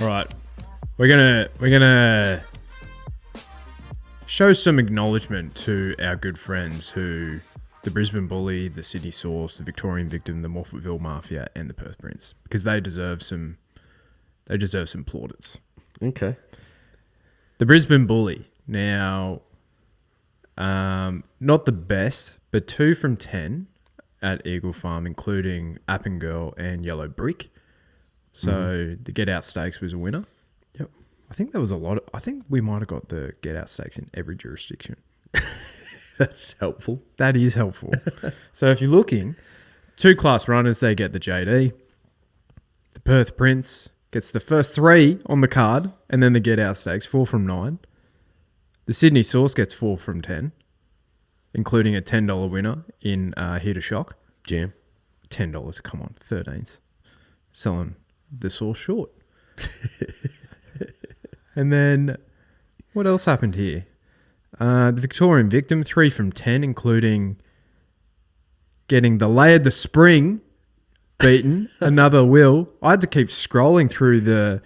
All right, we're gonna show some acknowledgement to our good friends who, the Brisbane Bully, the Sydney Source, the Victorian Victim, the Morphettville Mafia, and the Perth Prince, because they deserve some plaudits. Okay. The Brisbane Bully, now, not the best, but 2 from 10 at Eagle Farm, including Appengirl and Yellow Brick. So the Get Out Stakes was a winner. Yep. I think there was I think we might have got the Get Out Stakes in every jurisdiction. That's helpful. That is helpful. So if you're looking, 2 class runners, they get the JD. The Perth Prince gets the first 3 on the card, and then the Get Out Stakes, 4 from 9. The Sydney Source gets 4 from 10, including a $10 winner in Here to Shock. Jam. $10, come on, 13s. Selling the Source short. And then, what else happened here? The Victorian Victim, 3 from 10, including getting the Layered the Spring beaten, Another Wil. I had to keep scrolling through the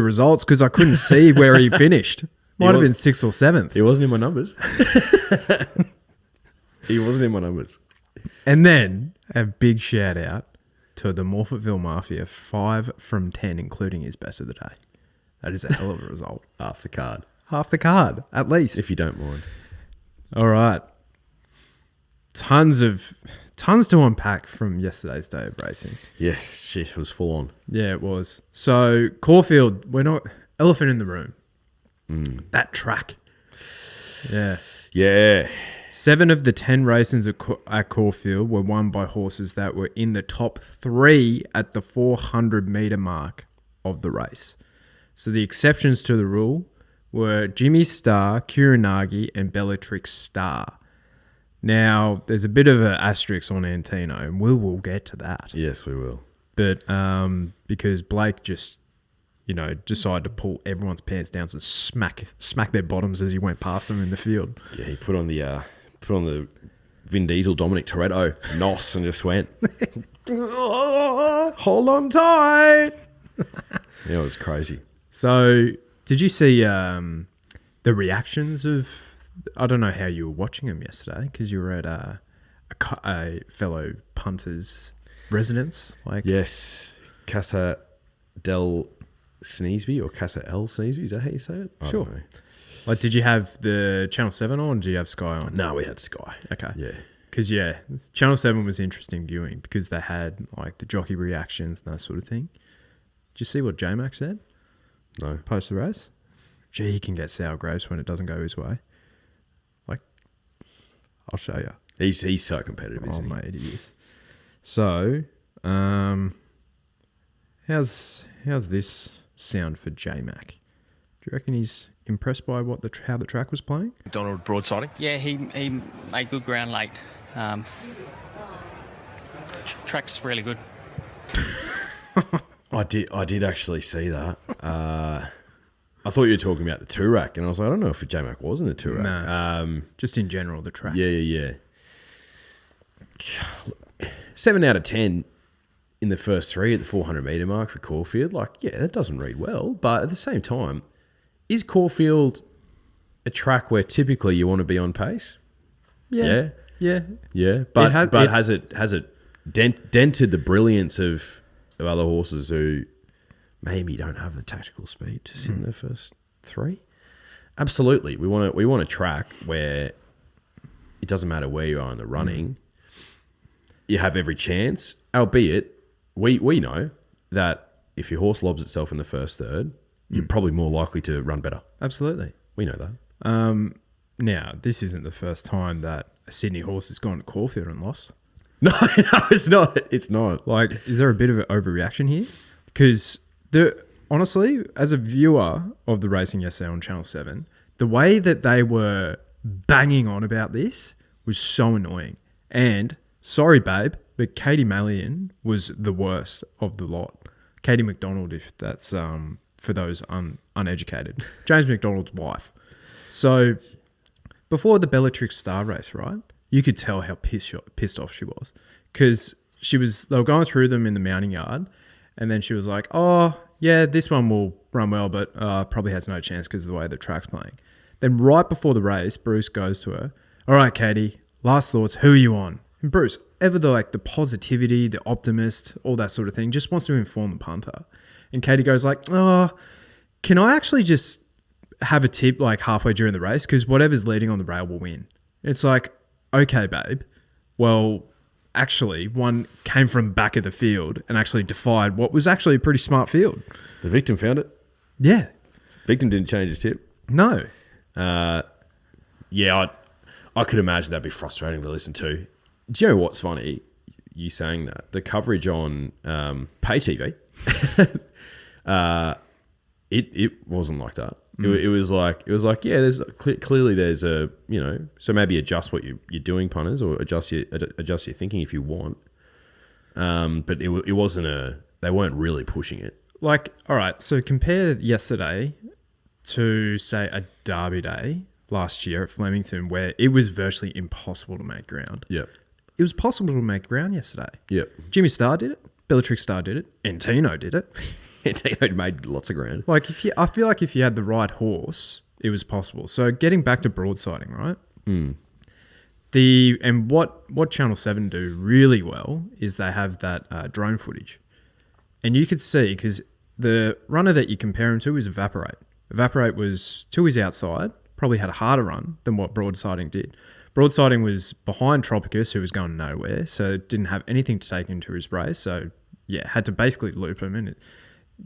results because I couldn't see where he finished. Might have been 6th or 7th. He wasn't in my numbers. He wasn't in my numbers. And then a big shout out to the Morphettville Mafia, 5 from 10, including his best of the day. That is a hell of a result. Half the card. Half the card, at least. If you don't mind. All right. Tons to unpack from yesterday's day of racing. Yeah, shit, it was full on. Yeah, it was. So, Caulfield, we're not... Elephant in the room. That track. Yeah. Yeah. 7 of the 10 races at Caulfield were won by horses that were in the top 3 at the 400-metre mark of the race. So the exceptions to the rule were Jimmy Star, Kuranagi, and Bellatrix Star. Now, there's a bit of an asterisk on Antino, and we'll get to that. Yes, we will. But because Blake just, decided to pull everyone's pants down and smack their bottoms as he went past them in the field. Yeah, he put on the Vin Diesel Dominic Toretto nos and just went, hold on tight. Yeah, it was crazy. So, did you see the reactions of... I don't know how you were watching them yesterday because you were at a fellow punter's residence. Yes, Casa del Sneesby or Casa El Sneesby. Is that how you say it? I don't know. Did you have the Channel 7 on or did you have Sky on? No, we had Sky. Okay. Yeah. Because, Channel 7 was interesting viewing because they had, the jockey reactions and that sort of thing. Did you see what J-Mac said? No. Post the race? Gee, he can get sour grapes when it doesn't go his way. I'll show you. He's so competitive, isn't he? Oh, mate, he is. So, how's this sound for J-Mac? Do you reckon he's impressed by how the track was playing? Donald Broadsiding? Yeah, he made good ground late. Track's really good. I did actually see that. I thought you were talking about the Toorak, and I was like, I don't know if J-Mac was in the Toorak. No, just in general, the track. Yeah. 7 out of 10 in the first 3 at the 400-metre mark for Caulfield. That doesn't read well. But at the same time, is Caulfield a track where typically you want to be on pace? Yeah. But has it dented the brilliance of other horses who maybe don't have the tactical speed to sit in the first 3? Absolutely. We want a track where it doesn't matter where you are in the running. You have every chance, albeit we know that if your horse lobs itself in the first third, you're probably more likely to run better. Absolutely. We know that. Now, this isn't the first time that a Sydney horse has gone to Caulfield and lost. No, it's not. It's not. Is there a bit of an overreaction here? Because honestly, as a viewer of the racing yesterday on Channel 7, the way that they were banging on about this was so annoying. And, sorry, babe, but Katie Mallion was the worst of the lot. Katie McDonald, if that's for those uneducated. James McDonald's wife. So, before the Bellatrix Star race, right, you could tell how pissed off she was. Because they were going through them in the mounting yard, and then she was like, oh, yeah, this one will run well, but probably has no chance because of the way the track's playing. Then right before the race, Bruce goes to her, all right, Katie, last thoughts, who are you on? And Bruce, ever the positivity, the optimist, all that sort of thing, just wants to inform the punter. And Katie goes like, oh, can I actually just have a tip like halfway during the race? Because whatever's leading on the rail will win. It's like, okay, babe. Well, actually, one came from back of the field and actually defied what was actually a pretty smart field. The victim found it. Yeah. Victim didn't change his tip. No. Yeah, I could imagine that'd be frustrating to listen to. Do you know what's funny? You saying that the coverage on pay TV, it wasn't like that. It was like yeah, there's clearly there's a so maybe adjust what you're doing, punters, or adjust your thinking if you want. But it wasn't they weren't really pushing it. Like, all right, so compare yesterday to say a Derby Day last year at Flemington where it was virtually impossible to make ground. Yeah. It was possible to make ground yesterday. Yep. Jimmy Starr did it. Bellatrix Starr did it. Antino did it. Antino made lots of ground. Like, I feel like if you had the right horse, it was possible. So getting back to broadsiding, right? What Channel 7 do really well is they have that drone footage. And you could see, because the runner that you compare him to is Evaporate. Evaporate was to his outside, probably had a harder run than what broadsiding did. Broadsiding was behind Tropicus, who was going nowhere, so didn't have anything to take into his race. So, yeah, had to basically loop him, and it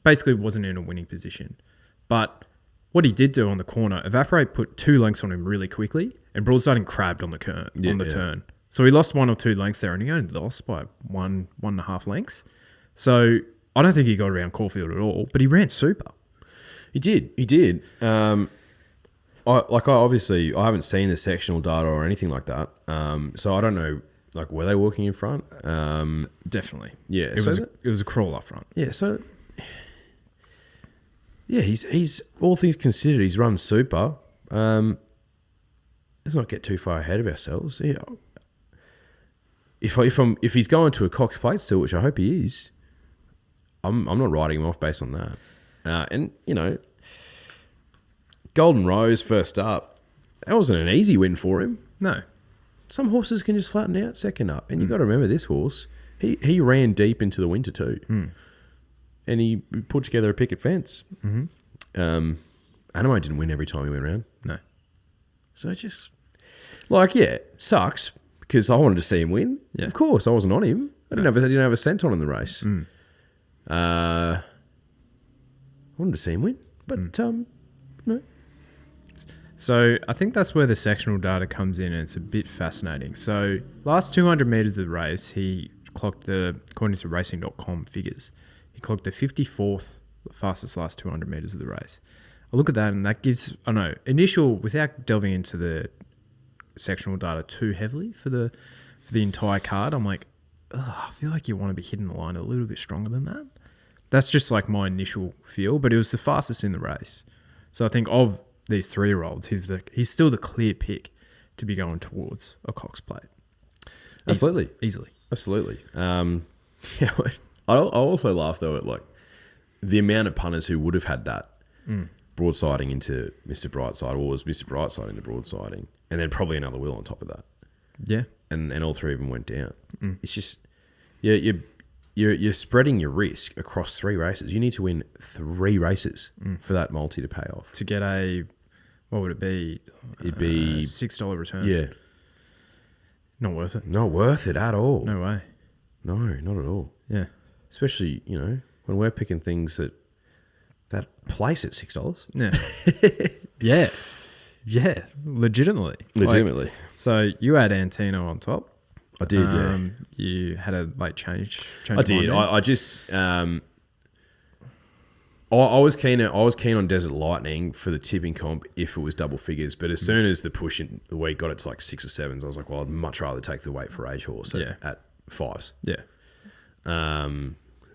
basically wasn't in a winning position. But what he did do on the corner, Evaporate put 2 lengths on him really quickly, and Broadsiding crabbed on the turn. So he lost 1 or 2 lengths there, and he only lost by 1.5 lengths. So I don't think he got around Caulfield at all, but he ran super. He did. I haven't seen the sectional data or anything like that. So I don't know, like, were they walking in front? Definitely. Yeah. It was a crawl up front. Yeah. So, yeah, he's all things considered, he's run super. Let's not get too far ahead of ourselves. Yeah. If he's going to a Cox Plate still, which I hope he is, I'm not writing him off based on that. And Golden Rose first up, that wasn't an easy win for him. No. Some horses can just flatten out second up. And you've got to remember this horse, he ran deep into the winter too. And he put together a picket fence. Animo didn't win every time he went around. No. So just, sucks because I wanted to see him win. Yeah. Of course, I wasn't on him. I didn't have a cent on in the race. I wanted to see him win. But, no. So I think that's where the sectional data comes in, and it's a bit fascinating. So last 200 metres of the race, he clocked according to racing.com figures, he clocked the 54th fastest last 200 metres of the race. I look at that, and that gives, without delving into the sectional data too heavily for the entire card, I'm like, I feel like you want to be hitting the line a little bit stronger than that. That's just like my initial feel, but it was the fastest in the race. So I think of these 3-year-olds, he's still the clear pick to be going towards a Cox Plate. Absolutely. Easily. Absolutely. Yeah, I also laugh though at like the amount of punters who would have had that broadsiding into Mr. Brightside, or was Mr. Brightside into broadsiding, and then probably Another Wil on top of that. Yeah. And all 3 of them went down. It's just, you're spreading your risk across 3 races. You need to win 3 races for that multi to pay off. To get what would it be? It'd be $6 return. Yeah. Not worth it. Not worth it at all. No way. No, not at all. Yeah. Especially, when we're picking things that place at $6. Yeah. Yeah. Legitimately. So you had Antino on top. I did, yeah. You had a late change. I did. I just I was keen on Desert Lightning for the tipping comp if it was double figures, but as soon as the push in the week got it to like 6 or 7s, I was like, well, I'd much rather take the weight for age horse at 5s. Yeah.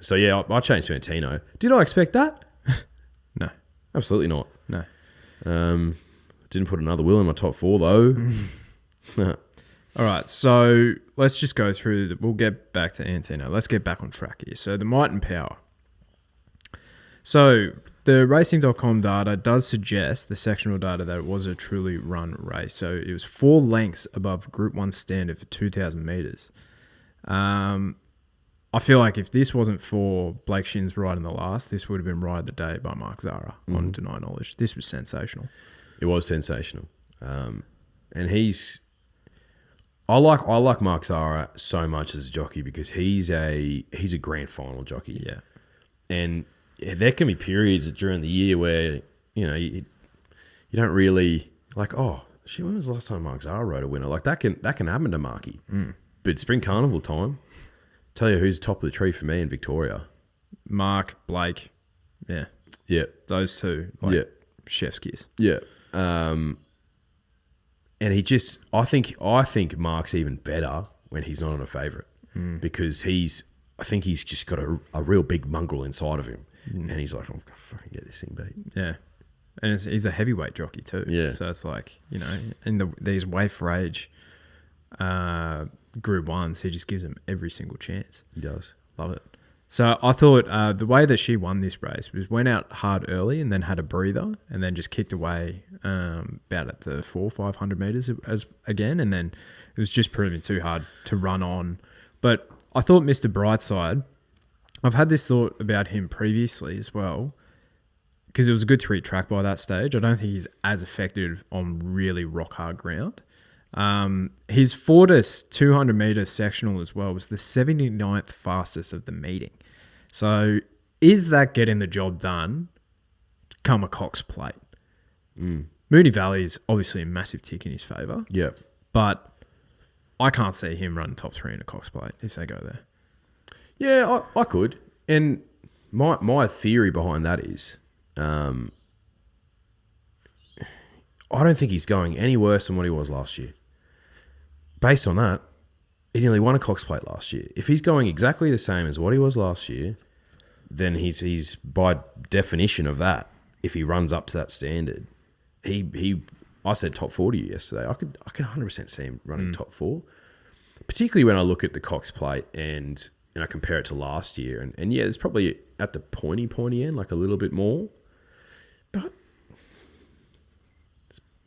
So yeah, I changed to Antino. Did I expect that? No. Absolutely not. No. Didn't put Another Wil in my top 4 though. All right, so let's just go through. We'll get back to Antino. Let's get back on track here. So the might and power. So the racing.com data does suggest, the sectional data, that it was a truly run race. So it was 4 lengths above Group 1 standard for 2,000 metres. I feel like if this wasn't for Blake Shinn's ride in the last, this would have been Ride of the Day by Mark Zara on Deny Knowledge. This was sensational. It was sensational. And I like Mark Zara so much as a jockey because he's a grand final jockey. Yeah. And there can be periods during the year where, you don't really like, oh, shit, when was the last time Mark Zara rode a winner? Like that can happen to Marky. But Spring Carnival time, tell you who's top of the tree for me in Victoria. Mark, Blake. Yeah. Yeah. Those two. Chef's kiss. Yeah. And he just, I think Mark's even better when he's not on a favourite because I think he's just got a real big mongrel inside of him. And he's like, I'm going to fucking get this thing beat. Yeah. And he's a heavyweight jockey too. Yeah. So it's like, in these Wave for Age Group 1s, he just gives them every single chance. He does. Love it. So I thought the way that she won this race was went out hard early and then had a breather and then just kicked away about at the 400-500 metres again. And then it was just proving too hard to run on. But I thought Mr. Brightside, I've had this thought about him previously as well because it was a good 3 track by that stage. I don't think he's as effective on really rock hard ground. His 4 to 200 metre sectional as well was the 79th fastest of the meeting. So is that getting the job done come a Cox Plate? Moonee Valley is obviously a massive tick in his favour. Yeah. But I can't see him running top 3 in a Cox Plate if they go there. Yeah, I could. And my theory behind that is I don't think he's going any worse than what he was last year. Based on that, he nearly won a Cox Plate last year. If he's going exactly the same as what he was last year, then he's by definition of that, if he runs up to that standard, I said top 4 to you yesterday. I could 100% see him running top 4. Particularly when I look at the Cox Plate and I compare it to last year. And yeah, it's probably at the pointy end, like a little bit more. But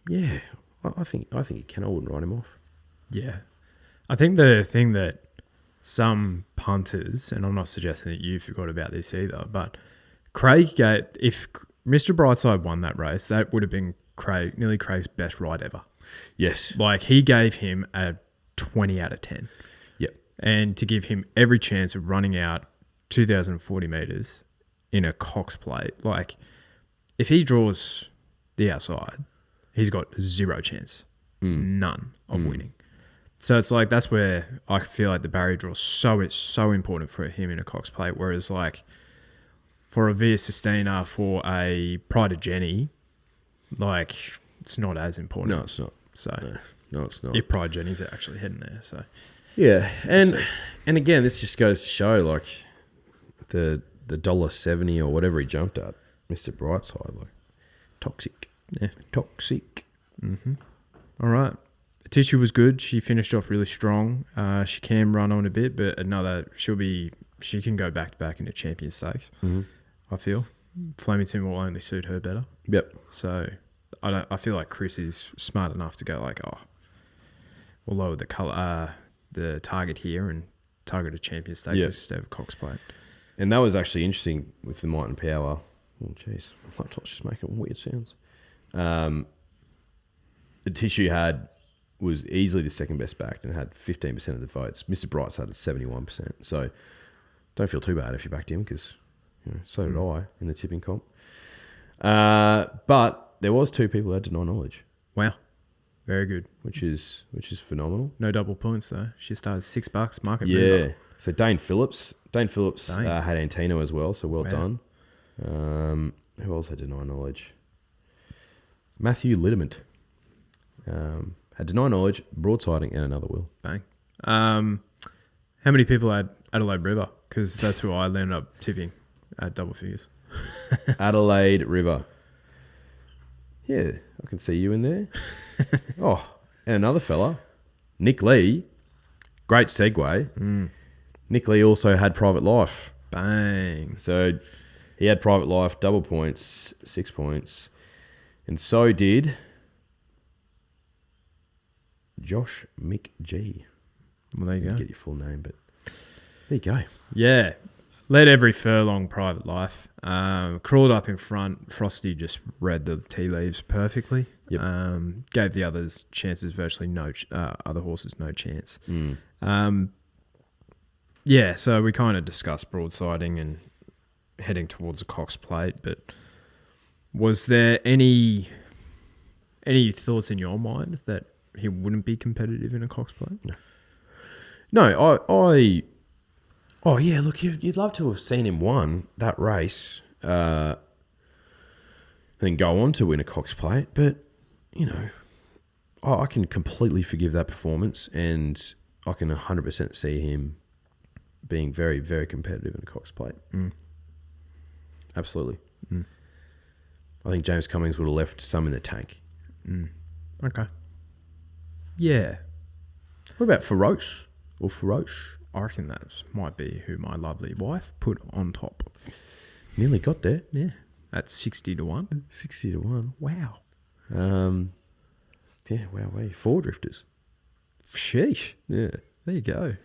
yeah, I think he can. I wouldn't write him off. Yeah. I think the thing that some punters, and I'm not suggesting that you forgot about this either, but if Mr. Brightside won that race, that would have been nearly Craig's best ride ever. Yes. Like he gave him a 20 out of 10. Yep. And to give him every chance of running out 2,040 metres in a Cox Plate, like if he draws the outside, he's got 0 chance, none of winning. So it's like that's where I feel like the barrier draw is so important for him in a Cox Plate. Whereas like for a Via Sistina, for a Pride of Jenny, like it's not as important. No, it's not. So no, it's not. If Pride of Jenny's actually heading there, so yeah, and again, this just goes to show like the $1.70 or whatever he jumped at, Mr. Brightside, like toxic. Yeah, toxic. All right. Tissue was good. She finished off really strong. She can run on a bit, but she can go back to back into Champion Stakes. I feel Flemington will only suit her better. Yep. So I feel like Chris is smart enough to go like, we'll lower the target here and target a Champion Stakes instead of Cox Plate. And that was actually interesting with the Might and Power. Oh jeez, my laptop's just making weird sounds. The Tissue was easily the second best backed and had 15% of the votes. Mr. Brightside had 71%. So don't feel too bad if you backed him because so did I in the tipping comp. But there was 2 people who had Deny Knowledge. Wow. Very good. Which is phenomenal. No double points though. She started $6 market. Yeah. Mover. So Dane Phillips had Antino as well. So well done. Who else had Deny Knowledge? Matthew Liddermont. Had Deny Knowledge, Broadsiding and Another Wil. Bang. How many people had Adelaide River? Because that's who I ended up tipping at double figures. Adelaide River. Yeah, I can see you in there. And another fella, Nick Lee. Great segue. Nick Lee also had Private Life. Bang. So He had Private Life, double points, 6 points. And so did Josh Mick G. Well, there you go. Get your full name, but there you go. Yeah. Led every furlong, Private Life. Crawled up in front. Frosty just read the tea leaves perfectly. Yep. Gave the others chances, virtually other horses no chance. Yeah, so we kind of discussed broadsiding and heading towards a Cox Plate, but was there any thoughts in your mind that he wouldn't be competitive in a Cox Plate? No, oh yeah, look, you'd love to have seen him won that race, then go on to win a Cox Plate, but, you know, I can completely forgive that performance, and I can 100% see him being very, very competitive in a Cox Plate. Absolutely. I think James Cummings would have left some in the tank. Okay. Yeah. What about Feroce or Feroce? I reckon that might be who my lovely wife put on top. Nearly got there. Yeah. At 60 to 1. 60 to 1. Wow. Yeah, wow, 4 drifters. Sheesh. Yeah. There you go.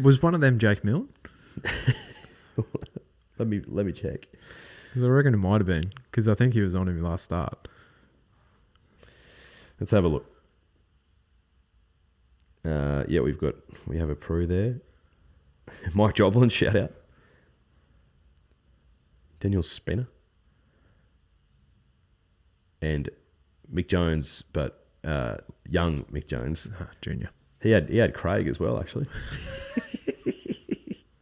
Was one of them Jake Milne? Let me check. Because I reckon it might have been. Because I think he was on him last start. Let's have a look. Yeah, we have a Prue there. Mike Joblin, shout out. Daniel Spinner. And Mick Jones, but young Mick Jones. Junior. He had Craig as well, actually.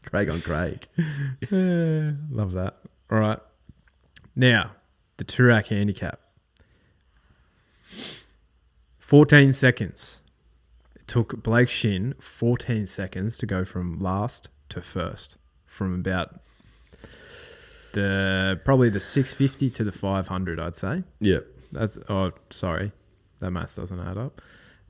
Craig on Craig. Love that. All right. Now, the Toorak handicap. 14 seconds. It took Blake Shinn 14 seconds to go from last to first. From about probably the 650 to the 500, I'd say. Yeah. Sorry. That maths doesn't add up.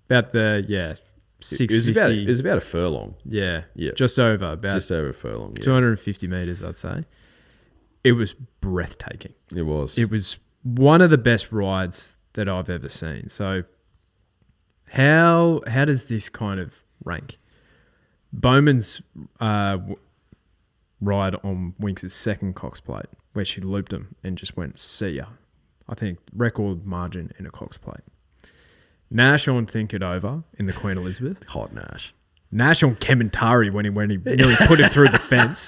About the, 650. It was about a furlong. Yeah. Yeah. Just over a furlong. Yeah. 250 metres, I'd say. It was breathtaking. It was. It was one of the best rides that I've ever seen. So how does this kind of rank? Bowman's ride on Winks' second Cox Plate, where she looped him and just went, see ya. I think record margin in a Cox Plate. Nash on Think It Over in the Queen Elizabeth. Hot Nash. Nash on Kementari when he nearly put him through the fence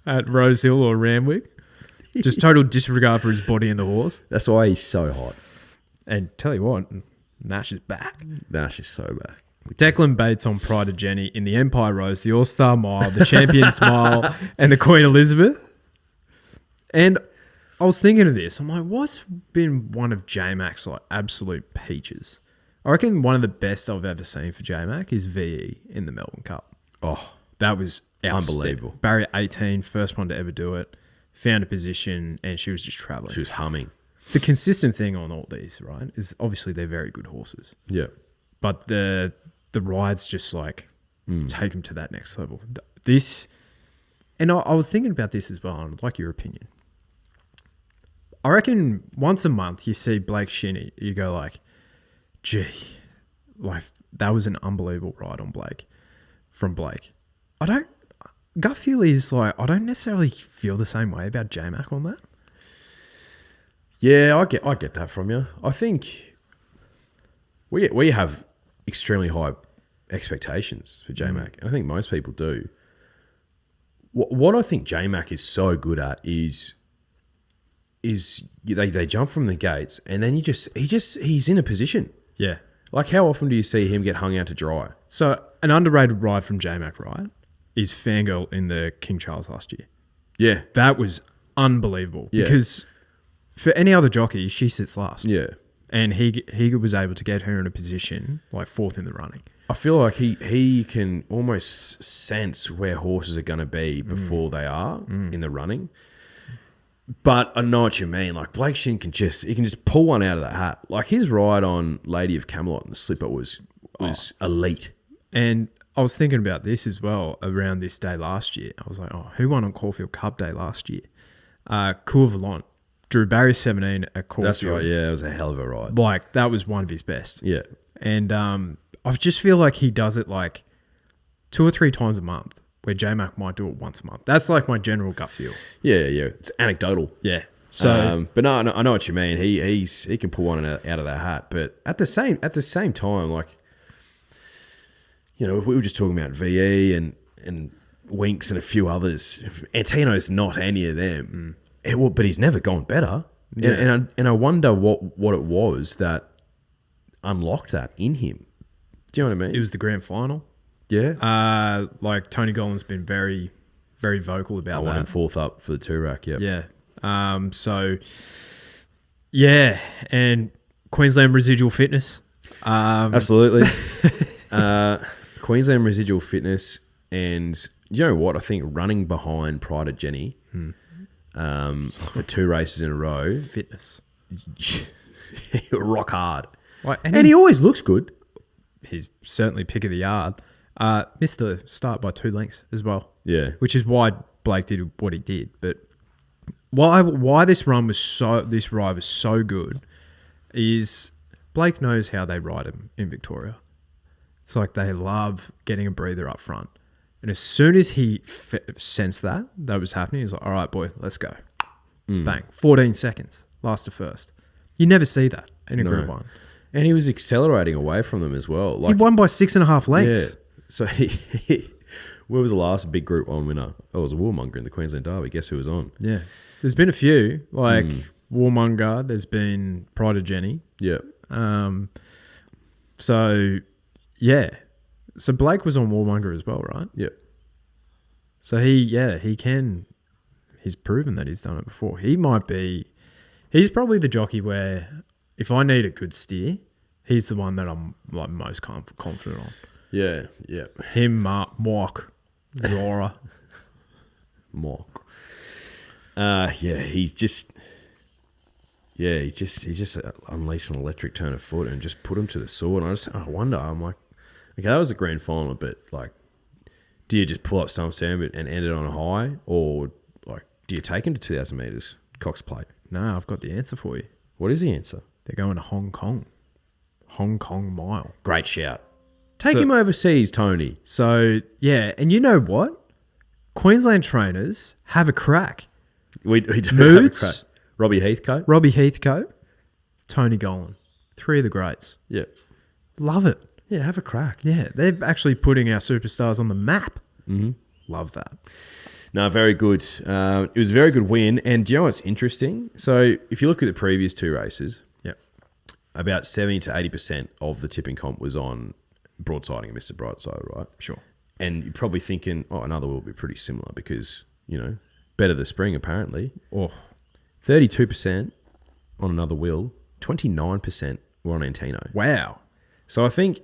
at Rosehill or Randwick. Just total disregard for his body and the horse. That's why he's so hot. And tell you what, Nash is back. Nash is so back. Declan Bates on Pride of Jenny in the Empire Rose, the All-Star Mile, the Champion Smile, and the Queen Elizabeth. And I was thinking of this. I'm like, what's been one of J-Mac's like absolute peaches? I reckon one of the best I've ever seen for J-Mac is VE in the Melbourne Cup. Oh, that was unbelievable. Barrier 18, first one to ever do it. Found a position and she was just traveling. She was humming. The consistent thing on all these, right, is obviously they're very good horses. Yeah. But the rides just like take them to that next level. This, and I was thinking about this as well, and I'd like your opinion. I reckon once a month you see Blake Shinn, you go like, gee, like that was an unbelievable ride on Blake, from Blake. Gut feel is like, I don't necessarily feel the same way about J-Mac on that. Yeah, I get that from you. I think we have extremely high expectations for J-Mac. And I think most people do. What I think J-Mac is so good at is they jump from the gates and then he's in a position. Yeah. Like how often do you see him get hung out to dry? So an underrated ride from J-Mac, right, is Fangirl in the King Charles last year. Yeah. That was unbelievable. Yeah. Because for any other jockey, she sits last. Yeah. And he was able to get her in a position like fourth in the running. I feel like he can almost sense where horses are going to be before they are in the running. But I know what you mean. Like Blake Shinn can just pull one out of the hat. Like his ride on Lady of Camelot and the Slipper was elite. And I was thinking about this as well around this day last year. I was like, who won on Caulfield Cup Day last year? Caulfield drew barrier 17 at Caulfield. That's right. Yeah, it was a hell of a ride. Like, that was one of his best. Yeah. And I just feel like he does it like 2 or 3 times a month, where J-Mac might do it once a month. That's like my general gut feel. Yeah. It's anecdotal. Yeah. So, but no, I know what you mean. He can pull one out of that hat. But at the same time, like, you know, we were just talking about VE and Winks and a few others. Antino's not any of them. But he's never gone better. Yeah. And I wonder what it was that unlocked that in him. Do you know what I mean? it was the grand final. Yeah. Like, Tony Gollan's been very, very vocal about I that. want him 4th up for the 2-rack. Yep. Yeah. So, yeah. And Queensland residual fitness. Absolutely. Queensland residual fitness, and you know what? I think running behind Pride of Jenny for 2 races in a row, Fitness. rock hard. Like, And he always looks good. he's certainly pick of the yard. Missed the start by 2 lengths as well. Yeah. Which is why Blake did what he did. But why this ride was so good is Blake knows how they ride him in Victoria. It's like they love getting a breather up front. And as soon as he sensed that was happening, he's like, all right, boy, let's go. Bang. 14 seconds, last to first. You never see that in a Group 1. And he was accelerating away from them as well. Like, He won by 6.5 lengths. yeah. So where was the last big Group 1 winner? Oh, it was a Warmonger in the Queensland Derby. Guess who was on? Yeah. There's been a few, like Warmonger, there's been Pride of Jenny. Yeah. So, yeah. So Blake was on Warmonger as well, right? Yeah. So he can. He's proven that he's done it before. He's probably the jockey where if I need a good steer, he's the one that I'm like most confident on. Yeah. Yeah. Him, Mock, Zora. Mock. He just unleashed an electric turn of foot and just put him to the sword. And I wonder, I'm like, okay, that was the grand final, but like, do you just pull up Stump Sam and end it on a high, or like, do you take him to 2,000 meters, Cox Plate? No, I've got the answer for you. What is the answer? They're going to Hong Kong. Hong Kong Mile. Great shout. Take him overseas, Tony. So, yeah. And you know what? Queensland trainers have a crack. We do Moods, have a crack. Robbie Heathcote. Robbie Heathcote, Tony Gollan. 3 of the greats. Yeah. Love it. Yeah, have a crack. Yeah, they're actually putting our superstars on the map. Mm-hmm. Love that. No, very good. It was a very good win. And do you know what's interesting? So if you look at the previous 2 races, about 70 to 80% of the tipping comp was on Broadsiding and Mr. Brightside, right? Sure. And you're probably thinking, Another Wil will be pretty similar because, you know, better the spring apparently. Oh, 32% on Another Wil, 29% were on Antino. wow. So I think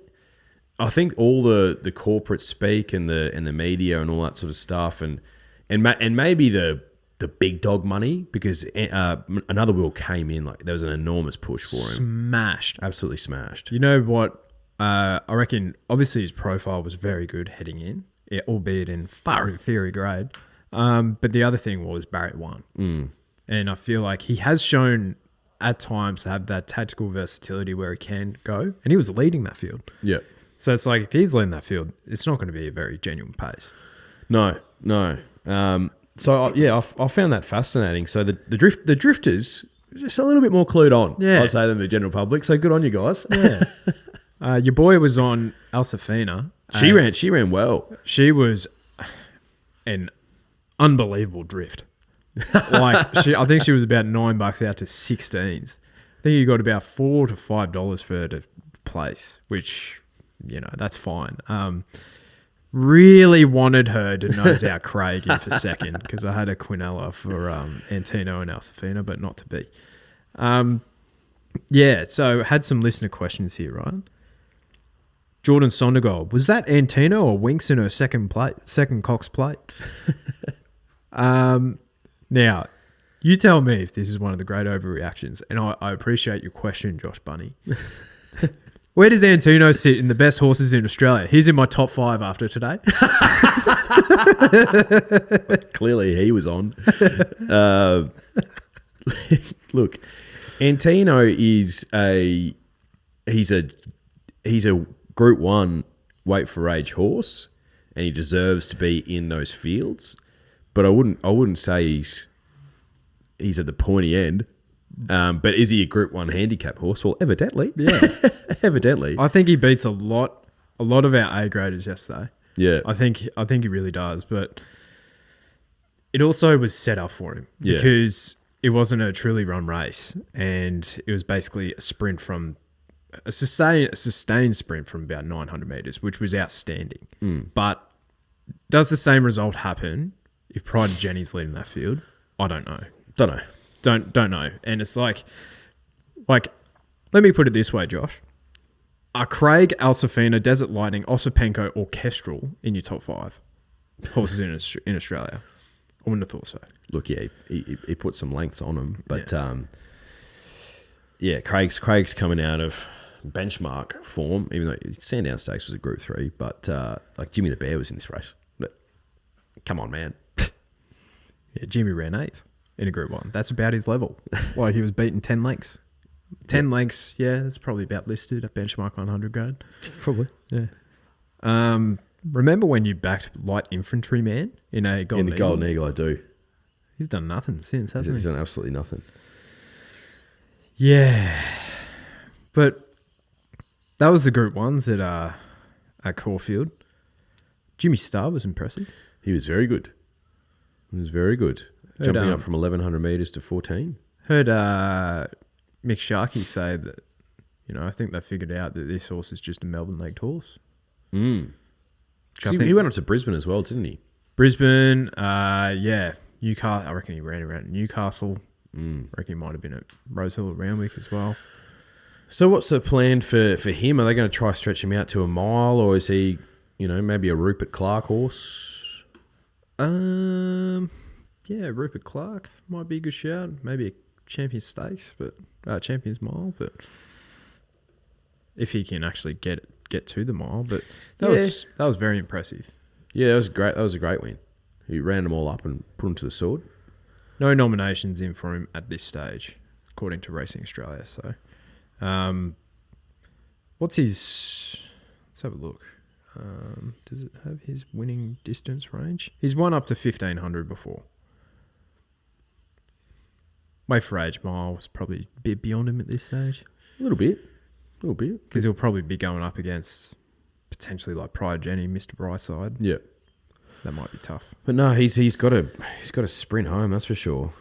all the corporate speak and the media and all that sort of stuff and maybe the big dog money, because Another Wil came in like there was an enormous push for him. Smashed. Absolutely smashed. You know what? I reckon, obviously, his profile was very good heading in, albeit in theory grade. But the other thing was Barrett won. And I feel like he has shown at times to have that tactical versatility where he can go. And he was leading that field. Yeah. So it's like, if he's leading that field, it's not going to be a very genuine pace. No. I found that fascinating. So the drifters just a little bit more clued on, Yeah. I'd say, than the general public. So good on you guys. Yeah. Your boy was on Alsafina. She ran well. She was an unbelievable drift. I think she was about $9 out to 16s. I think you got about $4 to $5 for her to place, which, you know, that's fine. Really wanted her to nose out Craig in for second, because I had a Quinella for Antino and Alsafina, but not to be. So had some listener questions here, right? Jordan Sondergaard, was that Antino or Winks in her second Cox plate? Now, you tell me if this is one of the great overreactions, and I appreciate your question, Josh Bunny. Where does Antino sit in the best horses in Australia? He's in my top 5 after today. Clearly he was on. Look, Antino is he's a Group 1 weight for age horse, and he deserves to be in those fields. But I wouldn't say he's at the pointy end. But is he a Group 1 handicap horse? Well, evidently. Yeah. Evidently. I think he beats a lot of our A graders yesterday. Yeah. I think he really does, but it also was set up for him Yeah. because it wasn't a truly run race, and it was basically a sprint from a sustained sprint from about 900 meters, which was outstanding. But does the same result happen if Pride of Jenny's leading that field? I don't know. Don't know. And it's like, let me put it this way, Josh. Are Craig, Alsafina, Desert Lightning, Osipenko, or Kestrel in your top 5 horses in Australia? I wouldn't have thought so. Look, yeah, he put some lengths on him. But, Craig's coming out of benchmark form, even though Sandown Stakes was a Group 3. But, Jimmy the Bear was in this race. But, come on, man. Yeah, Jimmy ran 8th in a Group 1. That's about his level. Like, he was beaten 10 lengths. 10 lengths, yeah, that's probably about listed at benchmark 100 grade. Probably. Yeah. Remember when you backed Light Infantryman in a Golden Eagle? In the Golden Eagle, I do. He's done nothing since, hasn't He's he? done absolutely nothing. Yeah. But that was the Group 1s at Caulfield. Jimmy Starr was impressive. He was very good. Jumping up from 1,100 metres to 14. Heard Mick Sharkey say that, I think they figured out that this horse is just a Melbourne-legged horse. He went up to Brisbane as well, didn't he? Brisbane, yeah. Newcastle, I reckon he ran around Newcastle. I reckon he might have been at Rosehill or Randwick as well. So what's the plan for him? Are they going to try to stretch him out to a mile, or is he, maybe a Rupert Clark horse? Yeah, Rupert Clark might be a good shout. Maybe a Champions Stakes, but Champions Mile. But if he can actually get to the mile, but that was very impressive. Yeah, that was great. That was a great win. He ran them all up and put them to the sword. No nominations in for him at this stage, according to Racing Australia. So, what's his? Let's have a look. Does it have his winning distance range? He's won up to 1,500 before. Way for age mile was probably a bit beyond him at this stage. A little bit. Because he'll probably be going up against potentially like Pride Jenny, Mr. Brightside. Yeah. That might be tough. But no, he's got a sprint home, that's for sure.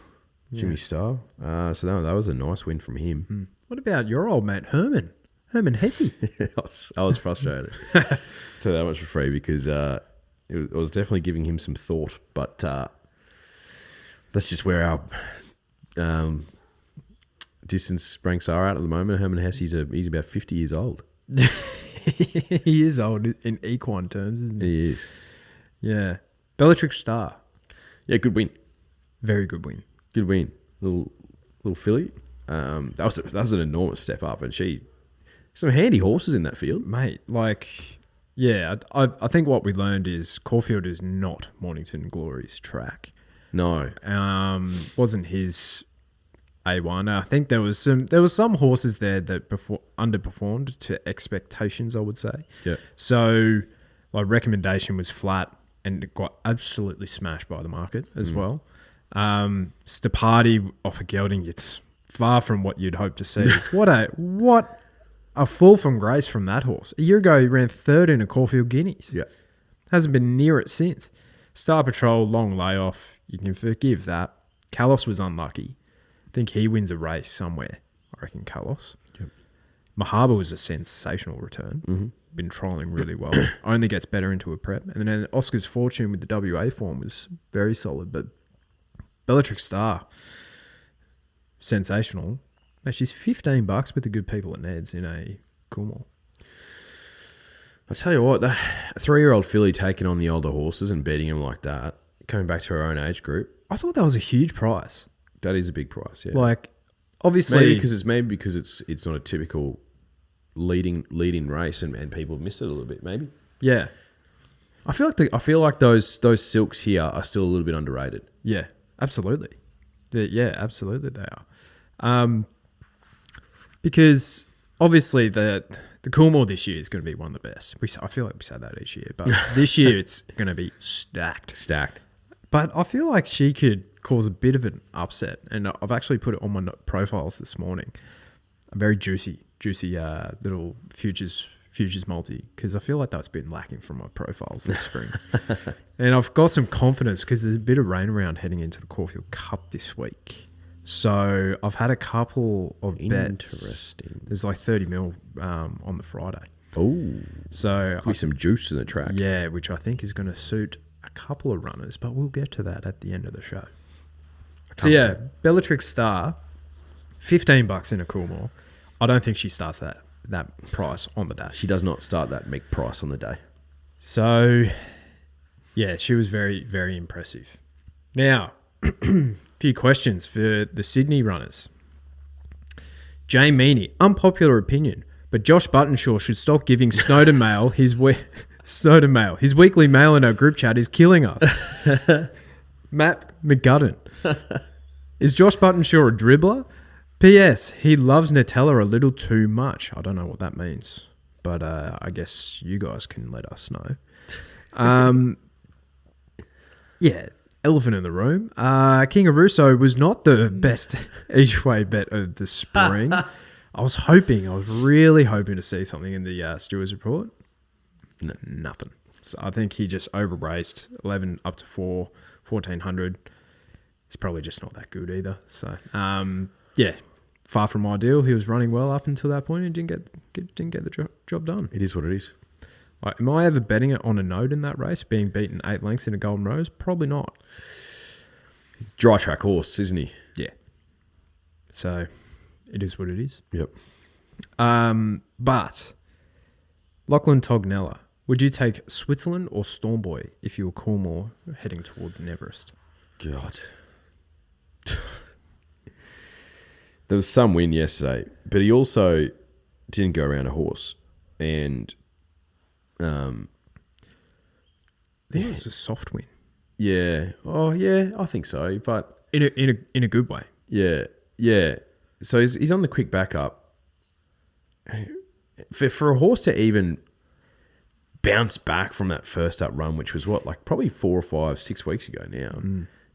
Yeah. Jimmy Starr. So that was a nice win from him. What about your old mate, Herman Hesse? I was frustrated. Tell you that much for free because I was definitely giving him some thought, but that's just where our distance ranks are at the moment. Herman Hesse, he's about 50 years old. He is old in equine terms, isn't he? He is. Yeah. Bellatrix Star. Yeah, good win. Very good win. Good win. Little filly. That was an enormous step up, and some handy horses in that field, mate. Like, yeah, I think what we learned is Caulfield is not Mornington Glory's track. No, wasn't his A1. I think there was some horses there that underperformed to expectations, I would say. Yeah. So, my recommendation was flat and it got absolutely smashed by the market as well. Stapati off a gelding, it's far from what you'd hope to see. What a fall from grace from that horse. A year ago, he ran third in a Caulfield Guineas. Yeah. Hasn't been near it since. Star Patrol, long layoff. You can forgive that. Kalos was unlucky. I think he wins a race somewhere. I reckon Kalos. Yep. Mahaba was a sensational return. Mm-hmm. Been trolling really well. Only gets better into a prep. And then Oscar's Fortune with the WA form was very solid. But Bellatrix Star, sensational. Mate, she's $15 with the good people at Ned's in a Coolmore. I'll tell you what, a 3-year-old filly taking on the older horses and beating them like that, coming back to her own age group. I thought that was a huge price. That is a big price, yeah. Like, obviously... Maybe because it's not a typical leading race and people have missed it a little bit, maybe. Yeah. I feel like those silks here are still a little bit underrated. Yeah, absolutely. Absolutely they are. Because obviously the Coolmore this year is going to be one of the best. I feel like we say that each year, but this year it's going to be stacked. But I feel like she could cause a bit of an upset, and I've actually put it on my profiles this morning. A very juicy little futures multi, because I feel like that's been lacking from my profiles this spring. And I've got some confidence because there's a bit of rain around heading into the Caulfield Cup this week. So I've had a couple of bets. Interesting. There's like 30 mil on the Friday. Oh, so be some juice in the track. Yeah, which I think is going to suit a couple of runners, but we'll get to that at the end of the show. So yeah, Bellatrix Star, $15 in a Coolmore. I don't think she starts that price on the day. She does not start that Mick price on the day. So yeah, she was very, very impressive. Now, a few questions for the Sydney runners. Jay Meany, unpopular opinion, but Josh Buttonshaw should stop giving Snowden Mail his weekly mail in our group chat is killing us. Matt McGudden. Is Josh Buttonshaw a dribbler? P.S. He loves Nutella a little too much. I don't know what that means, but I guess you guys can let us know. Yeah, elephant in the room. King of Russo was not the best each way bet of the spring. I was really hoping to see something in the Stewards report. No, nothing. So I think he just over-raced 11 up to 1400. It's probably just not that good either. So, yeah, far from ideal. He was running well up until that point and didn't get the job done. It is what it is. Like, am I ever betting it on a note in that race, being beaten 8 lengths in a Golden Rose? Probably not. Dry track horse, isn't he? Yeah. So, it is what it is. Yep. But, Lachlan Tognella, would you take Switzerland or Stormboy if you were Coolmore heading towards Everest? God. There was some win yesterday, but he also didn't go around a horse. And I think it was a soft win. Yeah. Oh, yeah, I think so. But in a good way. Yeah. So he's on the quick backup. For a horse to even bounce back from that first up run, which was probably 4 or 5, 6 weeks ago now,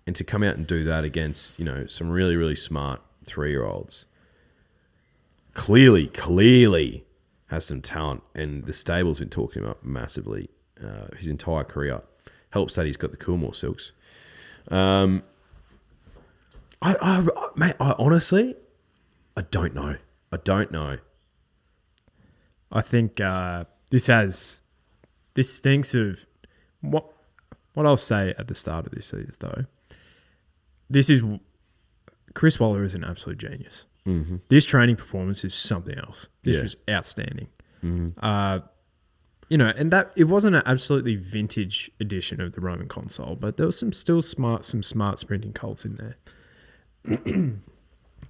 and to come out and do that against some really, really smart 3-year-olds, clearly has some talent, and the stable's been talking him up massively his entire career. Helps that he's got the Coolmore silks. Mate, I honestly, I don't know. I think this stinks of what I'll say at the start of this is, though. Chris Waller is an absolute genius. Mm-hmm. This training performance is something else. This was outstanding. Mm-hmm. And that it wasn't an absolutely vintage edition of the Roman console, but there was some smart sprinting colts in there.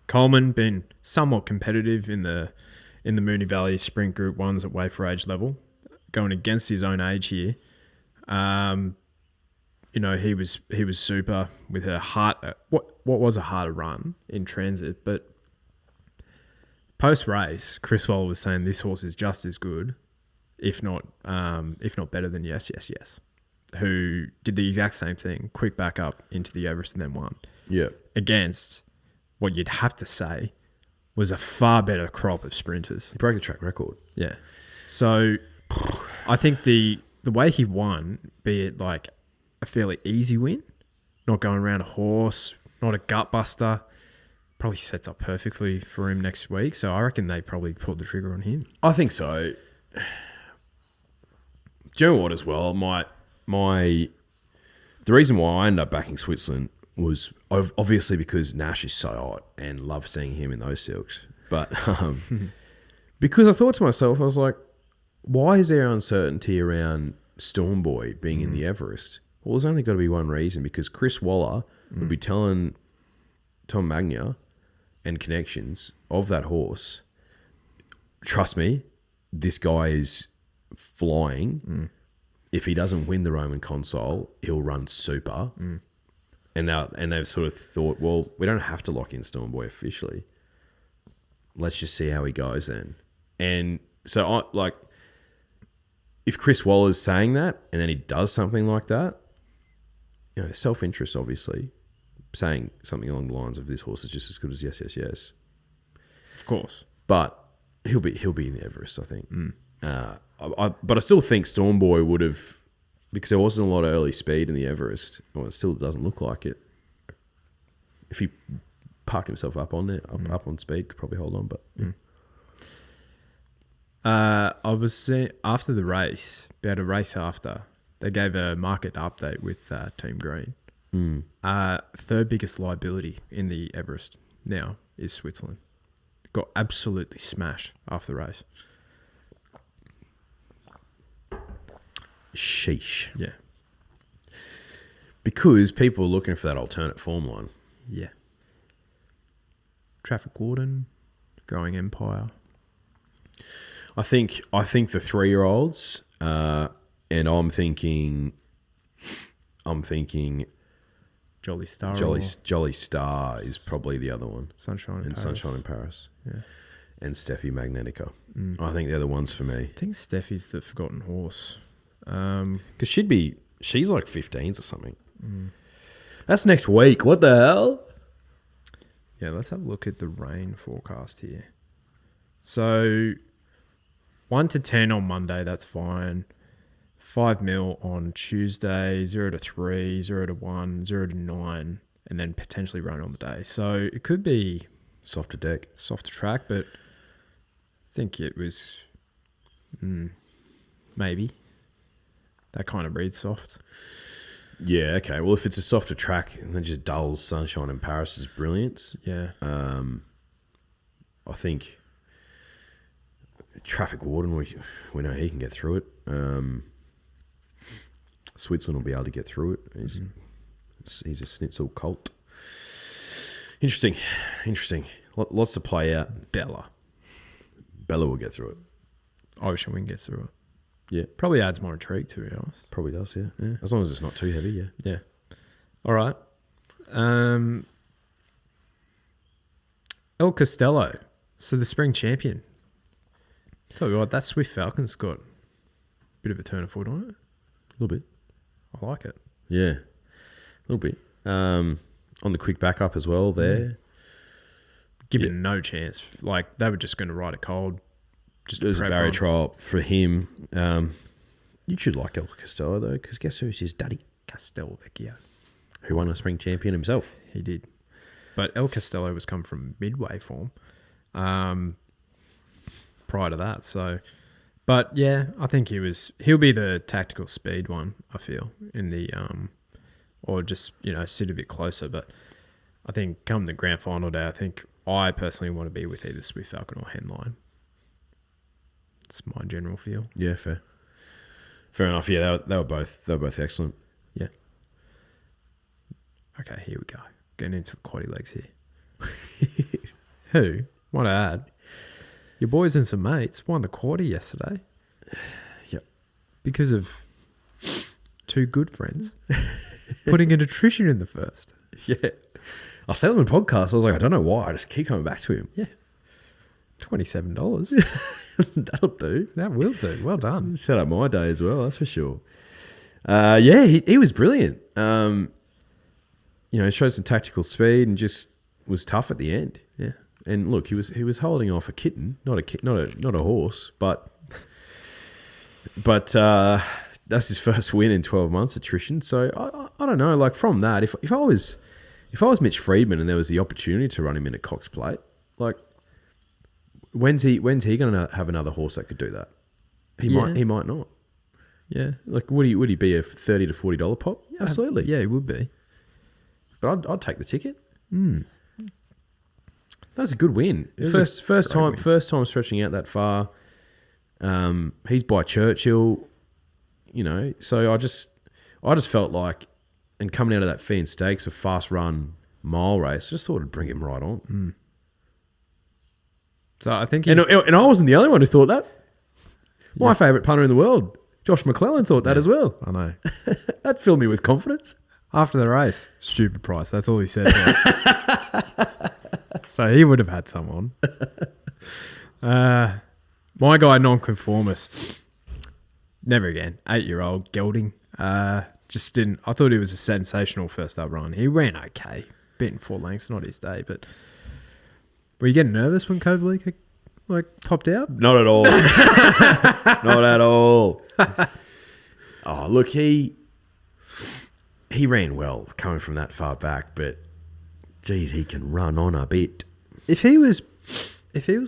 Coleman been somewhat competitive in the Moonee Valley Sprint Group 1s at weight for age level, going against his own age here. He was super with a hard what was a harder run in transit, but post race, Chris Waller was saying this horse is just as good, if not better than Yes, who did the exact same thing, quick back up into the Everest and then won. Yeah, against what you'd have to say was a far better crop of sprinters. He broke the track record. Yeah, so I think the way he won, be it like a fairly easy win, not going around a horse, not a gut buster, probably sets up perfectly for him next week. So I reckon they probably pulled the trigger on him. I think so. Do you know what as well? The reason why I ended up backing Switzerland was obviously because Nash is so hot and love seeing him in those silks. But because I thought to myself, I was like, why is there uncertainty around Stormboy being in the Everest? Well, there's only got to be one reason, because Chris Waller would be telling Tom Magna and connections of that horse, trust me, this guy is flying. if he doesn't win the Roman Console, he'll run super. And they've sort of thought, well, we don't have to lock in Stormboy officially. Let's just see how he goes then. And so, if Chris Waller's saying that and then he does something like that, self-interest, obviously, saying something along the lines of this horse is just as good as yes, yes, yes. Of course. But he'll be in the Everest, I think. But I still think Stormboy would have, because there wasn't a lot of early speed in the Everest. Well, it still doesn't look like it. If he parked himself up on there, up on speed, could probably hold on. But I was seeing after the race, about a race after, they gave a market update with Team Green. Third biggest liability in the Everest now is Switzerland. Got absolutely smashed after the race. Sheesh. Yeah. Because people are looking for that alternate form line. Yeah. Traffic Warden, Growing Empire. I think the 3-year-olds, and I'm thinking Jolly Star. Jolly Star is probably the other one. Sunshine in Paris. Yeah. And Steffi Magnetica. I think they're the ones for me. I think Steffi's the forgotten horse. Because she's like 15s or something. That's next week. What the hell? Yeah, let's have a look at the rain forecast here. So 1 to 10 on Monday, that's fine. 5 mil on Tuesday, 0 to 3, 0 to 1, 0 to 9, and then potentially rain on the day. So it could be softer deck, softer track, but I think it was maybe that kind of breeds soft. Yeah, okay. Well, if it's a softer track and then just dulls Sunshine in Paris' brilliance, yeah. I think Traffic Warden, we know he can get through it. Switzerland will be able to get through it. He's a Schnitzel colt. Interesting. Lots to play out. Bella will get through it. Irish Wing gets through it. Yeah. Probably adds more intrigue, to be honest. Probably does, yeah. As long as it's not too heavy, yeah. Yeah. All right. El Costello. So the spring champion. Tell you what, that Swift Falcon's got a bit of a turn of foot on it. A little bit. I like it. Yeah. A little bit. On the quick backup as well there. Given no chance. Like, they were just going to ride it cold. Just as a barrier trial for him. You should like El Costello, though, because guess who's his daddy? Castelvecchio. Who won a spring champion himself. He did. But El Costello was come from midway form prior to that. So, but yeah, I think he'll be the tactical speed one, I feel, in the or just, sit a bit closer. But I think come the grand final day, I think I personally want to be with either Swift Falcon or Henline. It's my general feel. Yeah, fair enough. Yeah, they were both excellent. Yeah. Okay, here we go. Getting into the quaddy legs here. Who, might I add, your boys and some mates won the quaddy yesterday. Yep. Because of two good friends putting a nutrition in the first. Yeah. I said on the podcast, I was like, I don't know why. I just keep coming back to him. Yeah. $27. That'll do. That will do. Well done. Set up my day as well, that's for sure. Yeah, he was brilliant. Showed some tactical speed and just was tough at the end. Yeah. And look, he was holding off a kitten, not a horse, but that's his first win in 12 months attrition. So I don't know. Like from that, if I was Mitch Friedman and there was the opportunity to run him in a Cox Plate, like when's he going to have another horse that could do that? He might not. Yeah. Like would he be a $30 to $40 pop? Yeah, absolutely. Yeah, he would be. But I'd take the ticket. That was a good win. First time stretching out that far. He's by Churchill, So I just felt like, and coming out of that Fiend Stakes, a fast run mile race, just thought it'd bring him right on. So I think, and I wasn't the only one who thought that. My favourite punter in the world Josh McClellan thought that as well. I know. That filled me with confidence. After the race, stupid price. That's all he said. So he would have had someone. My guy, nonconformist. Never again. 8-year-old gelding. Just didn't. I thought he was a sensational first up run. He ran okay. Beaten 4 lengths, not his day. But were you getting nervous when Caulfield popped out? Not at all. Not at all. Oh, look, he ran well coming from that far back, but geez, he can run on a bit. If he was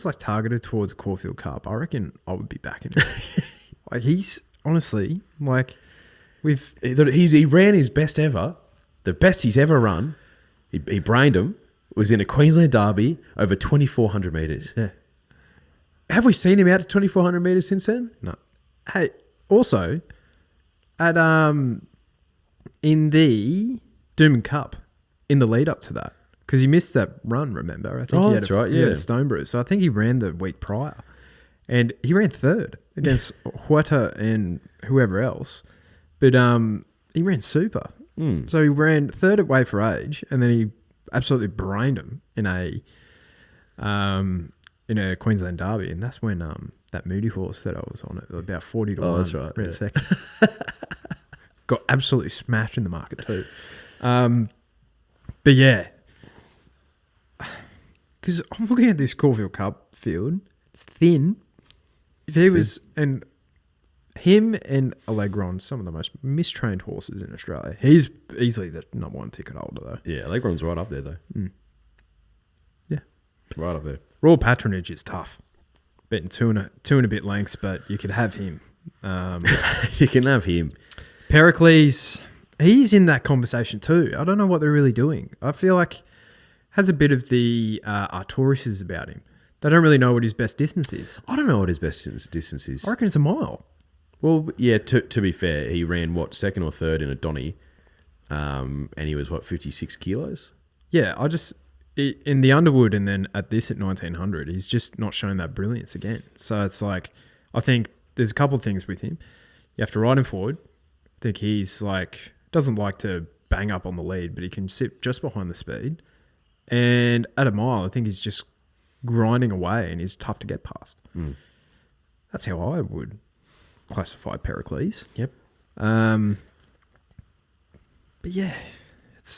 like targeted towards the Caulfield Cup, I reckon I would be backing him. Like he's honestly like he ran his best ever, the best he's ever run. He brained him. Was in a Queensland Derby over 2,400 metres. Yeah. Have we seen him out to 2,400 metres since then? No. Hey, also at in the Doomben Cup in the lead up to that, because he missed that run. Remember, I think that's right. Yeah, he had a stone bruise. So I think he ran the week prior, and he ran third against Huerta and whoever else. But he ran super. So he ran third at Way for Age, and then he absolutely brained him in a Queensland Derby, and that's when that Moody horse that I was on at about 40 to 1. That's right. Ran second. Got absolutely smashed in the market too. But yeah, because I'm looking at this Caulfield Cup field, it's thin. If he was, and him and Allegron, some of the most mistrained horses in Australia. He's easily the number 1 ticket holder though. Yeah, Allegron's right up there though. Yeah, right up there. Royal Patronage is tough. Betting two and a bit lengths, but you could have him. You can have him. Pericles, he's in that conversation too. I don't know what they're really doing. I feel like has a bit of the Artorises about him. They don't really know what his best distance is. I don't know what his best distance is. I reckon it's a mile. Well, yeah, to be fair, he ran, second or third in a Donny, and he was, 56 kilos? Yeah, in the Underwood and then at this at 1900, he's just not shown that brilliance again. So it's like, I think there's a couple of things with him. You have to ride him forward. I think he's doesn't like to bang up on the lead, but he can sit just behind the speed. And at a mile, I think he's just grinding away and he's tough to get past. That's how I would classify Pericles. Yep. But yeah, it's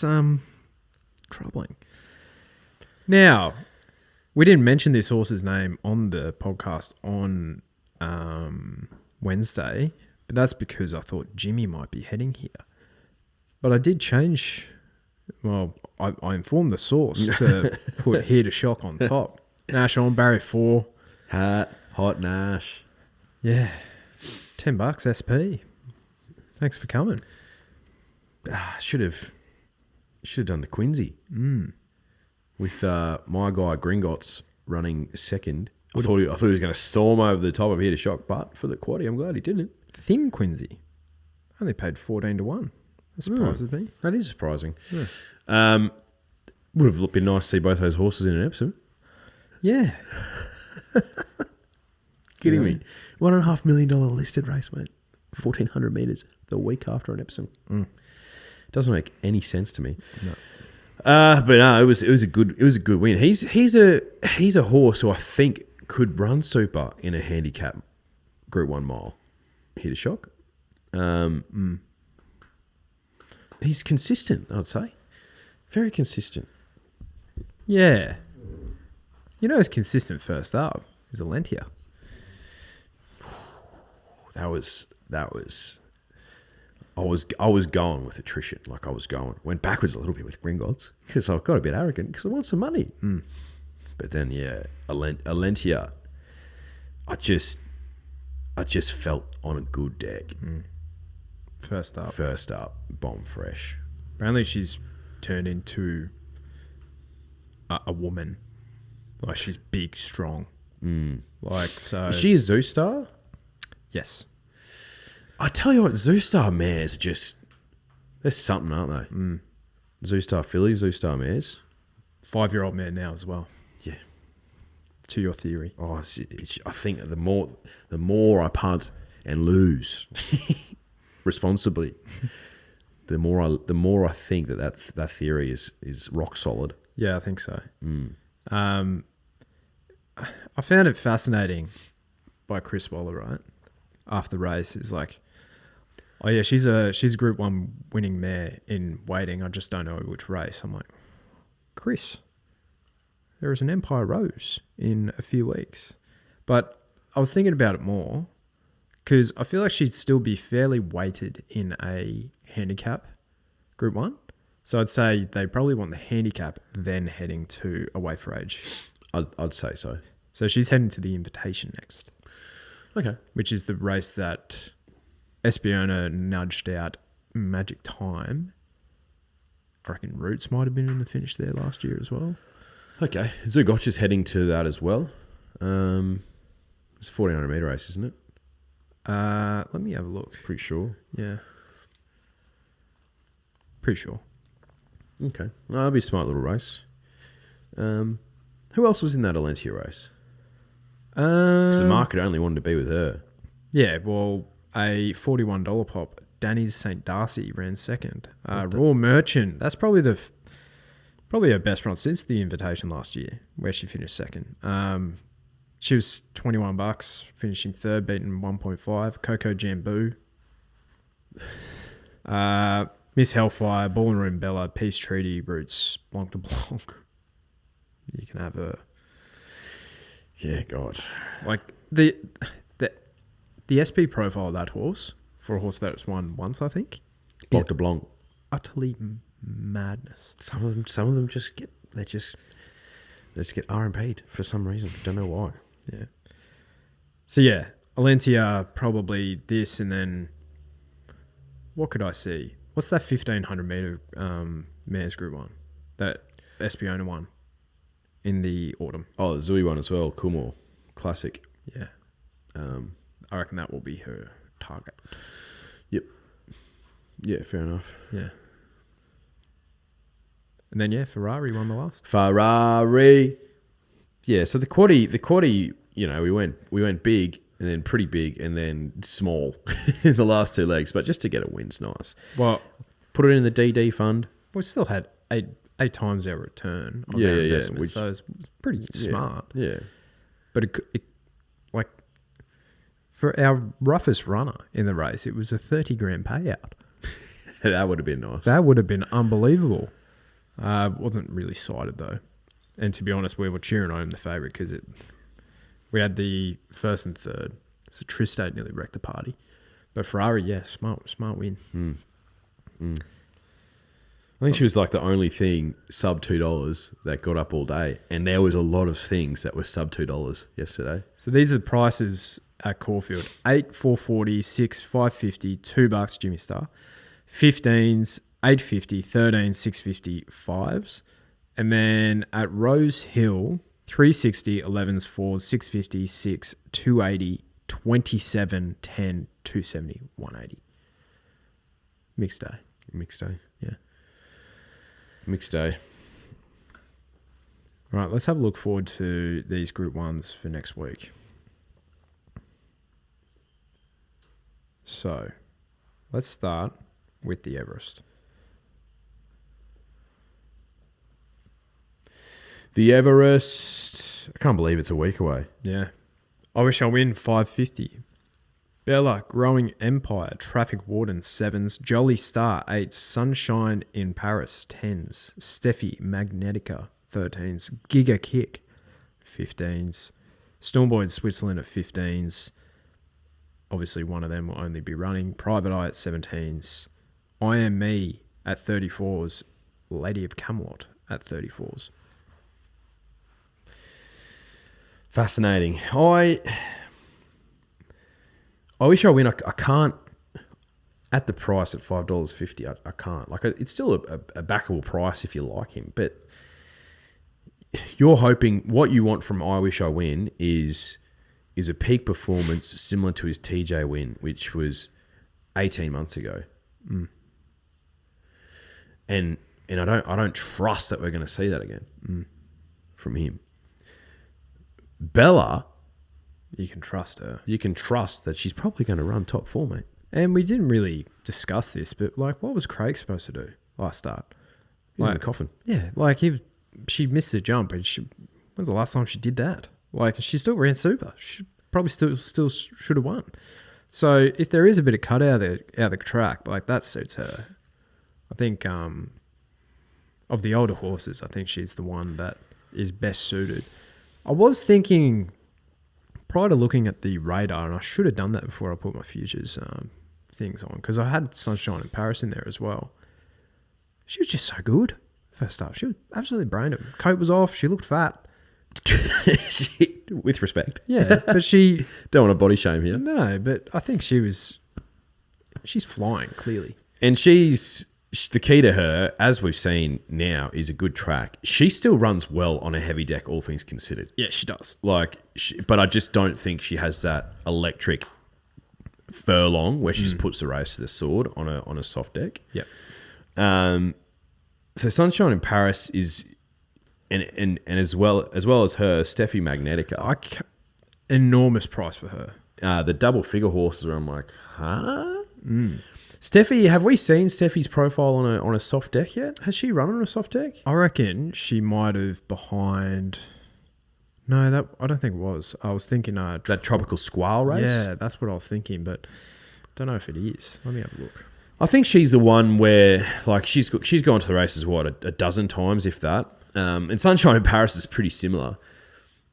troubling. Now, we didn't mention this horse's name on the podcast on Wednesday, but that's because I thought Jimmy might be heading here. But I did change. Well, I informed the source to put Here to Shock on top. Nash on barrier 4. Hot Nash. Yeah. $10 SP. Thanks for coming. Should have done the Quincy. With my guy Gringotts running second. I thought he was going to storm over the top of Here to Shock, but for the quaddie, I'm glad he didn't. Thin Quincy. Only paid 14 to 1. That surprises me. That is surprising. Yeah. Would have been nice to see both those horses in an Epsom. Yeah. Kidding me? $1.5 million listed race, mate. 1,400 metres the week after an Epsom. Doesn't make any sense to me. No. But no, it was a good win. He's a horse who I think could run super in a handicap Group 1 mile. Here to Shock. He's consistent, I'd say. Very consistent. Yeah. You know, it's consistent first up. Is Alentia. That was. I was going with attrition. Went backwards a little bit with Gringotts because I got a bit arrogant because I want some money. But then, yeah, Alentia. I just felt on a good deck. First up, bomb fresh. Apparently, she's turned into a woman. Like she's big, strong. So. Is she a Zoo Star? Yes. I tell you what, Zoo Star mares there's something, aren't they? Zoo Star fillies, Zoo Star mares. 5-year-old mare now as well. Yeah. To your theory. Oh, I think the more I punt and lose responsibly, the more I think that theory is rock solid. Yeah, I think so. I found it fascinating by Chris Waller, right? After the race, is like, oh yeah, she's a Group 1 winning mare in waiting. I just don't know which race. I'm like, Chris, there is an Empire Rose in a few weeks. But I was thinking about it more because I feel like she'd still be fairly weighted in a handicap Group 1. So I'd say they probably want the handicap, then heading to Away for Age. I'd say so. So she's heading to the Invitation next. Okay. Which is the race that Espiona nudged out Magic Time. I reckon Roots might have been in the finish there last year as well. Okay. Zugocha's heading to that as well. It's a 1,400 metre race, isn't it? Let me have a look. Pretty sure. Yeah. Pretty sure. Okay. Well, that'll be a smart little race. Who else was in that Alentia race? Because the market only wanted to be with her. Yeah, well, a $41 pop. Danny's St. Darcy ran second. Raw Merchant, that's probably her best run since the Invitation last year, where she finished second. She was $21, finishing third, beating 1.5. Coco Jambu. Miss Hellfire, Ballroom Bella, Peace Treaty, Roots, Blanc de Blanc. You can have her. Yeah, God. Like the SP profile of that horse, for a horse that's won once, I think, Blanc de Blanc. Utterly madness. Some of them just get RMP'd for some reason. Don't know why. Yeah. So yeah, Alentia probably this, and then what could I see? What's that 1,500 metre Mares Group 1 that Espiona won in the autumn? Oh, the Zui one as well. Coolmore. Classic. Yeah. I reckon that will be her target. Yep. Yeah, fair enough. Yeah. And then, yeah, Ferrari won the last. Ferrari. Yeah, so the quaddie, you know, we went big and then pretty big and then small in the last two legs, but just to get a win's nice. Well, put it in the DD fund. We still had eight times our return on our investment, so it's pretty smart. Yeah. But it like for our roughest runner in the race, it was a 30 grand payout. That would have been nice. That would have been unbelievable. Wasn't really sighted though, and to be honest, we were cheering on the favourite because we had the first and third. So Tristate nearly wrecked the party, but Ferrari, yeah, smart win. I think she was like the only thing sub $2 that got up all day, and there was a lot of things that were sub $2 yesterday. So these are the prices at Caulfield: 8, 440, 6, 550, $2 Jimmy Star, 15s, 850, 13s, 650, 5s, and then at Rosehill, 360, 11s, 4s, 650, 6, 280, 27, 10, 270, 180. Mixed day. Yeah. Mixed day. All right, let's have a look forward to these Group 1s for next week. So, let's start with the Everest. The Everest. I can't believe it's a week away. Yeah. I Wish I Win, 550. Bella, Growing Empire, Traffic Warden, 7s. Jolly Star, 8s. Sunshine in Paris, 10s. Steffi Magnetica, 13s. Giga Kick, 15s. Stormboy Switzerland at 15s. Obviously, one of them will only be running. Private Eye at 17s. I Am Me at 34s. Lady of Camelot at 34s. Fascinating. I Wish I Win. I can't, at the price at $5.50, I can't. Like, it's still a backable price if you like him, but you're hoping what you want from I Wish I Win is a peak performance similar to his TJ win, which was 18 months ago. And I don't trust that we're going to see that again from him. Bella, you can trust her. You can trust that she's probably going to run top 4, mate. And we didn't really discuss this, but like, what was Craig supposed to do last start? He was in the coffin. Yeah, like she missed the jump, and when was the last time she did that? Like, she still ran super. She probably still should have won. So if there is a bit of cut out of the track, like, that suits her. I think of the older horses, I think she's the one that is best suited. I was thinking prior to looking at the radar, and I should have done that before I put my futures things on, because I had Sunshine in Paris in there as well. She was just so good first up. She was absolutely brained it. Coat was off. She looked fat. With respect. Yeah, but she... Don't want to body shame here. No, but I think she's flying, clearly. And the key to her, as we've seen now, is a good track. She still runs well on a heavy deck, all things considered. Yeah, she does. But I just don't think she has that electric furlong where she just puts the race to the sword on a soft deck. Yep. So Sunshine in Paris is, and as well as her, Steffi Magnetica. Enormous price for her. The double figure horses are, I'm like, huh? Steffi, have we seen Steffi's profile on a soft deck yet? Has she run on a soft deck? I reckon she might have behind... No, that I don't think it was. I was thinking... that Tropical Squall race? Yeah, that's what I was thinking, but don't know if it is. Let me have a look. I think she's the one where, like, she's gone to the races, what, a dozen times, if that. And Sunshine in Paris is pretty similar.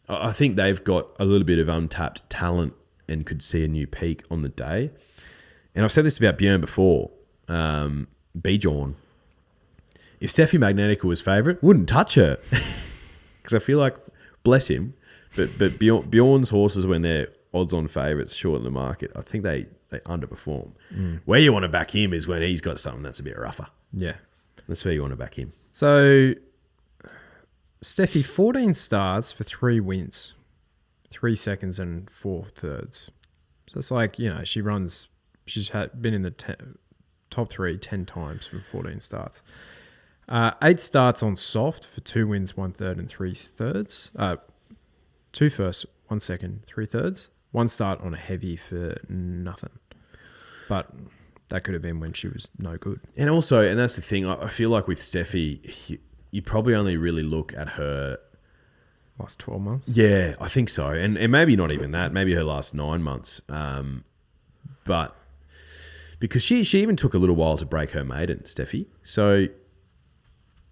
I think they've got a little bit of untapped talent and could see a new peak on the day. And I've said this about Björn before. Bjorn. If Steffi Magnetica was favourite, wouldn't touch her. Because I feel like, bless him, but Bjorn's horses, when they're odds-on favourites short in the market, I think they underperform. Where you want to back him is when he's got something that's a bit rougher. Yeah. That's where you want to back him. So, Steffi, 14 starts for 3 wins, 3 seconds and 4 thirds. So it's like, she's been in the top 3 10 times for 14 starts. 8 starts on soft for 2 wins, 1 third and 3 thirds. 2 firsts, 1 second, 3 thirds. 1 start on a heavy for nothing. But that could have been when she was no good. And also, and that's the thing, I feel like with Steffi, you probably only really look at her... Last 12 months? Yeah, I think so. And maybe not even that. Maybe her last 9 months. But because she even took a little while to break her maiden, Steffi. So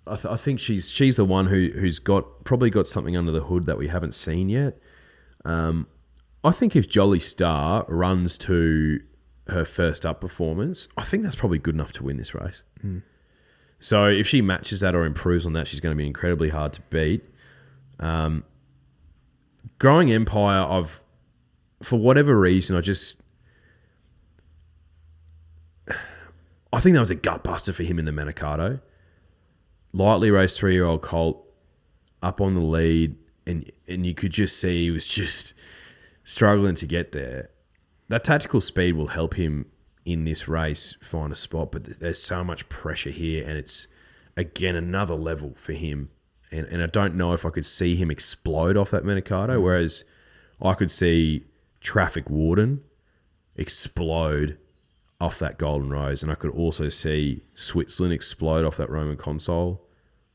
I think she's the one who's probably got something under the hood that we haven't seen yet. I think if Jolly Star runs to her first up performance, I think that's probably good enough to win this race. So if she matches that or improves on that, she's going to be incredibly hard to beat. Growing Empire, for whatever reason, I think that was a gut buster for him in the Manicato. Lightly raced 3-year-old colt up on the lead, and you could just see he was just struggling to get there. That tactical speed will help him in this race find a spot, but there's so much pressure here, and it's, again, another level for him. And I don't know if I could see him explode off that Manicato, whereas I could see Traffic Warden explode off that Golden Rose, and I could also see Switzerland explode off that Roman Console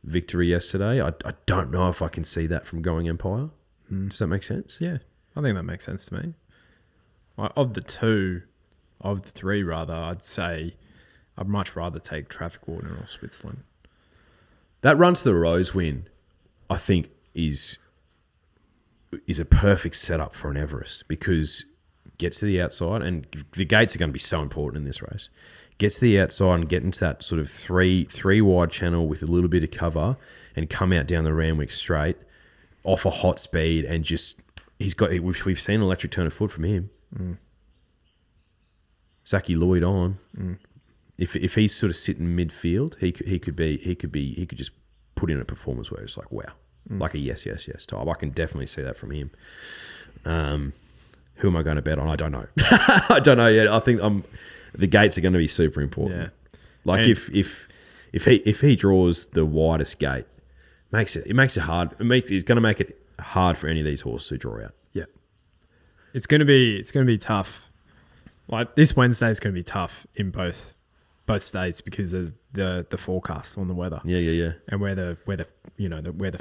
victory yesterday. I don't know if I can see that from Going Empire. Does that make sense? Yeah, I think that makes sense to me. Of the 3 rather, I'd say I'd much rather take Traffic Warden or Switzerland. That run to the Rose win, I think, is a perfect setup for an Everest, because gets to the outside, and the gates are going to be so important in this race. Gets to the outside and get into that sort of three wide channel with a little bit of cover, and come out down the Randwick straight off a hot speed, and just we've seen electric turn of foot from him. Zachy Lloyd on. If he's sort of sitting midfield, he could just put in a performance where it's like, wow, like a yes type. I can definitely see that from him. Who am I going to bet on? I don't know. I don't know yet. I think the gates are going to be super important. Yeah. Like, and if he draws the widest gate, it makes it hard. It's going to make it hard for any of these horses to draw out. Yeah. it's gonna be tough. Like this Wednesday is gonna be tough in both states because of the forecast on the weather. Yeah. And we're the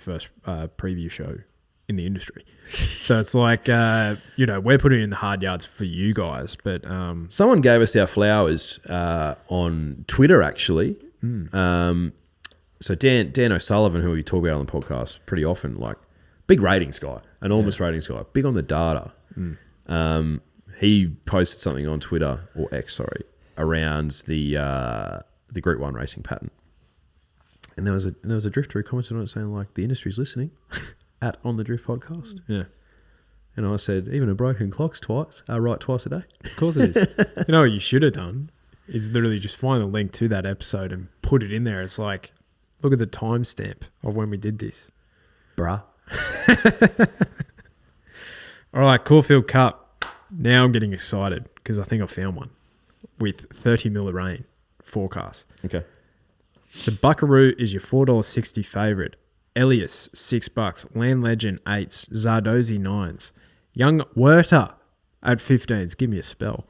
first preview show in the industry. So it's like we're putting in the hard yards for you guys. But someone gave us our flowers on Twitter actually. So Dan O'Sullivan, who we talk about on the podcast pretty often, like big ratings guy, enormous ratings guy, big on the data. He posted something on Twitter or X, around the Group 1 racing pattern. And there was a drifter who commented on it saying like the industry's listening at On the Drift podcast. Yeah. And I said, even a broken clock's right twice a day. Of course it is. You know what you should have done is literally just find the link to that episode and put it in there. It's like, look at the timestamp of when we did this. Bruh. All right, Caulfield Cup. Now I'm getting excited because I think I found one with 30 mil of rain forecast. Okay. So Buckaroo is your $4.60 favourite. Elias, $6. Land Legend, 8s. Zardozi, 9s. Young Werther at 15s. Give me a spell.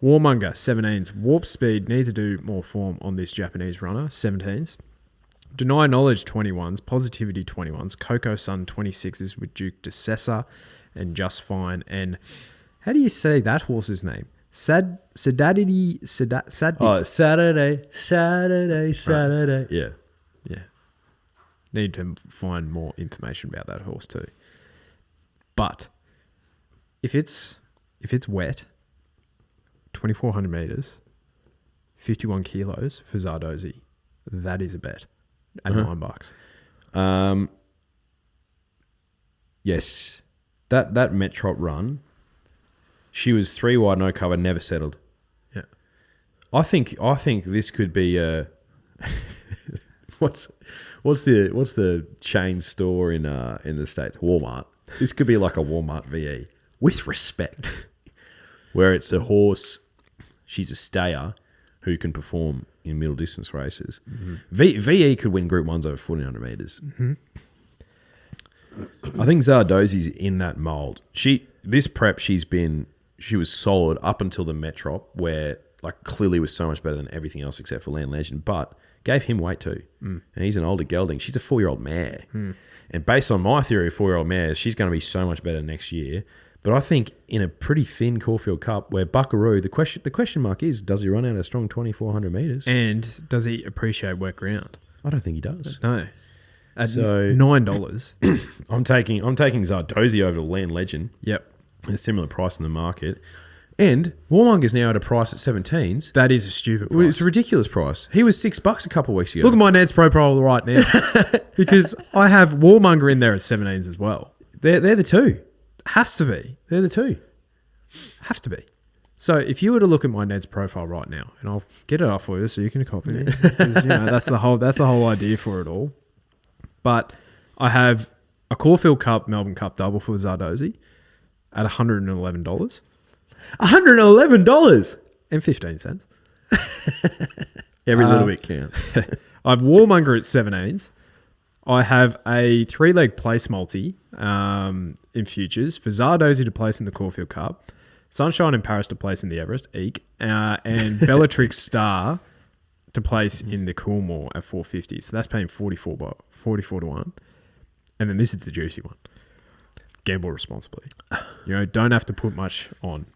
Warmonger, 17s. Warp Speed, need to do more form on this Japanese runner, 17s. Deny Knowledge, 21s. Positivity, 21s. Coco Sun, 26s with Duke de Sessa and Just Fine. And how do you say that horse's name? Saturday. Oh, Saturday. Right. Yeah. Need to find more information about that horse too. But if it's wet, 2,400 meters, 51 kilos for Zardozi, that is a bet at $9. Yes, that Metrop run, she was 3 wide, no cover, never settled. Yeah, I think this could be a what's the chain store in the States? Walmart. This could be like a Walmart VE with respect, where it's a horse. She's a stayer who can perform in middle distance races. Mm-hmm. VE could win Group 1s over 1,400 meters. Mm-hmm. I think Zardozi's in that mold. She was solid up until the Metrop, where like clearly was so much better than everything else except for Land Legend, but gave him weight too. And he's an older gelding. She's a 4-year-old mare. And based on my theory of 4-year-old mares, she's going to be so much better next year. But I think in a pretty thin Caulfield Cup where Buckaroo, the question mark is, does he run out a strong 2,400 metres? And does he appreciate wet ground? I don't think he does. No. At $9. I'm taking Zardozi over to Land Legend. Yep. At a similar price in the market. And Warmonger's now at a price at 17s. That is a stupid price. It's a ridiculous price. He was $6 a couple of weeks ago. Look at my Ned's profile right now. Because I have Warmonger in there at 17s as well. They're the two. Has to be. They're the two. Have to be. So if you were to look at my Ned's profile right now, and I'll get it off for you so you can copy it. That's the whole idea for it all. But I have a Caulfield Cup, Melbourne Cup double for Zardozi at $111. $111 and 15 cents. Every little bit counts. I have Warmonger at 17s. I have a 3-leg place multi in futures for Zardozi to place in the Caulfield Cup, Sunshine in Paris to place in the Everest, Eek, and Bellatrix Star to place in the Coolmore at 450. So that's paying 44 to 1. And then this is the juicy one. Gamble responsibly. Don't have to put much on.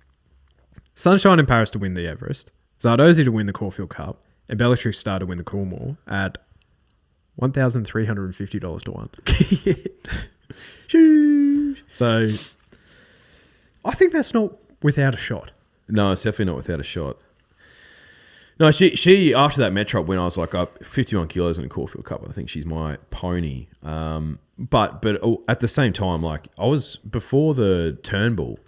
Sunshine in Paris to win the Everest, Zardozi to win the Caulfield Cup, and Bellatrix Star to win the Coolmore at $1,350 to 1. So I think that's not without a shot. No, it's definitely not without a shot. No, she after that Metrop win, I was like, up 51 kilos in the Caulfield Cup. I think she's my pony. But at the same time, like I was before the Turnbull,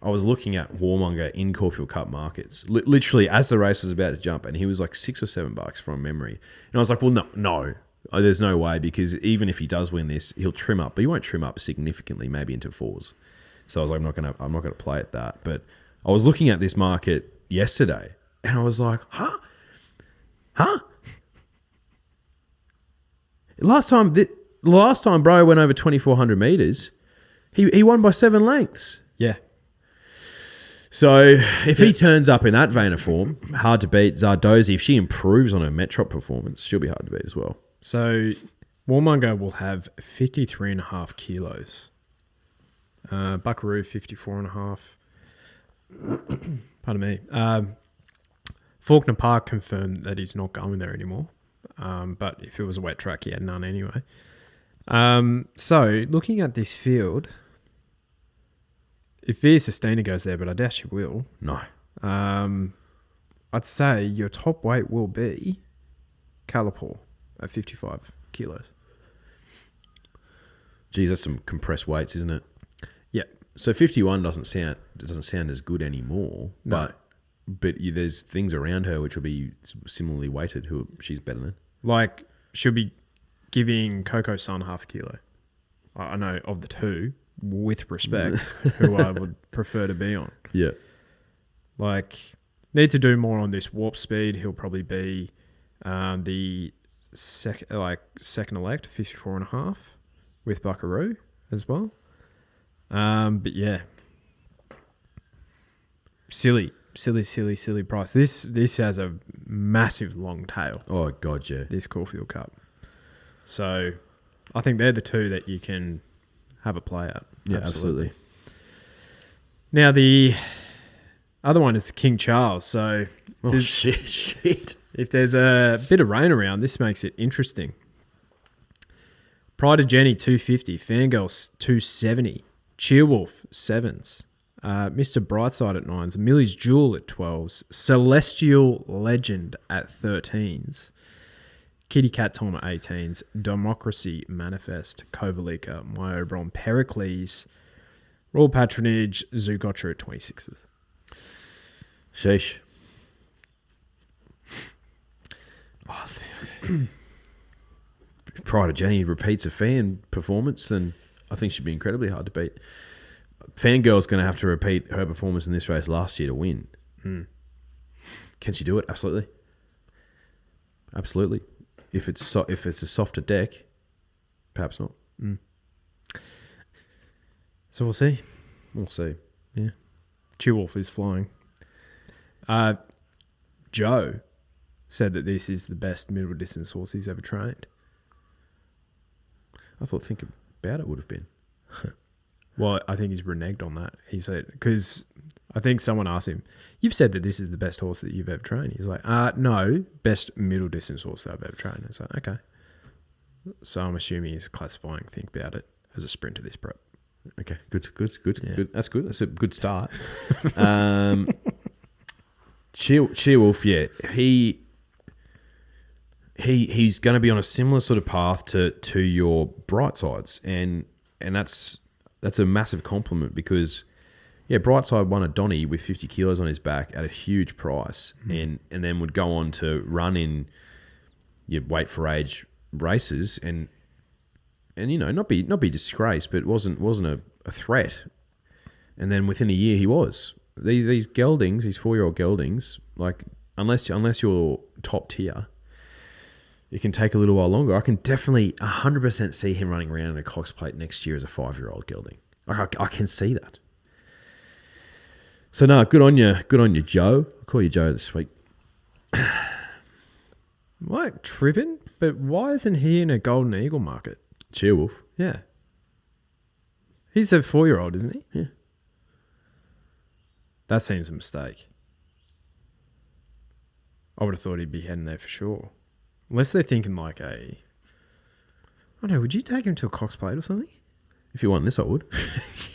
I was looking at Warmonger in Caulfield Cup markets, literally as the race was about to jump, and he was like $6 or $7 from memory. And I was like, well, no, there's no way, because even if he does win this, he'll trim up, but he won't trim up significantly, maybe into 4s. So I was like, I'm not gonna play at that. But I was looking at this market yesterday, and I was like, huh? Last time bro went over 2,400 meters, he won by 7 lengths. Yeah. So if he turns up in that vein of form, hard to beat. Zardozi, if she improves on her Metrop performance, she'll be hard to beat as well. So Warmonger will have 53.5 kilos. Buckaroo, 54.5. Pardon me. Faulkner Park confirmed that he's not going there anymore. But if it was a wet track, he had none anyway. So looking at this field, if Via Sustina goes there, but I doubt she will. No. I'd say your top weight will be Calipore at 55 kilos. Geez, that's some compressed weights, isn't it? Yeah. So 51 doesn't sound as good anymore. No. But there's things around her which will be similarly weighted who she's better than. Like, she'll be giving Coco Sun half a kilo. I know of the two, with respect, who I would prefer to be on. Yeah. Like, need to do more on this warp speed. He'll probably be the second elect, 54.5 with Buckaroo as well. But yeah, silly price. This has a massive long tail. Oh God, yeah. This Caulfield Cup. So I think they're the two that you can have a play at. Yeah, absolutely. Now the other one is the King Charles. So shit. If there's a bit of rain around, this makes it interesting. Pride of Jenny 250, Fangirl 270, Cheerwolf 7s, Mr. Brightside at 9s, Millie's Jewel at 12s, Celestial Legend at 13s, Kitty Cat Tom at 18s, Democracy Manifest, Kovalika, Myobron, Pericles, Royal Patronage, Zougotcha at 26s. Sheesh. Pride of Jenny repeats a fan performance, then I think she'd be incredibly hard to beat. Fangirl's going to have to repeat her performance in this race last year to win. Can she do it? Absolutely. Absolutely. If it's a softer deck, perhaps not. So we'll see. We'll see. Yeah. Cheerwolf is flying. Joe said that this is the best middle distance horse he's ever trained. I thought Think About It would have been. Well, I think he's reneged on that. He said, because I think someone asked him, you've said that this is the best horse that you've ever trained. He's like, no, best middle distance horse that I've ever trained. It's like, okay. So I'm assuming he's classifying Think About It as a sprint to this prep. Okay, good. Yeah. Good. That's good. That's a good start. Cheerwolf, yeah. He's going to be on a similar sort of path to your Brightsides, and that's a massive compliment because, yeah, Brightside won a Donny with 50 kilos on his back at a huge price, and then would go on to run in your weight for age races, and you know not be disgraced, but it wasn't a threat, and then within a year he was. These geldings, these 4-year-old geldings, like unless you're top tier, it can take a little while longer. I can definitely 100% see him running around in a Cox Plate next year as a 5-year-old gelding. Like I can see that. So no, good on you, Joe. I'll call you Joe this week. What, tripping? But why isn't he in a Golden Eagle market? Cheerwolf. Yeah. He's a 4-year-old, isn't he? Yeah. That seems a mistake. I would have thought he'd be heading there for sure. Unless they're thinking like I don't know, would you take him to a Cox Plate or something? If you want this, I would.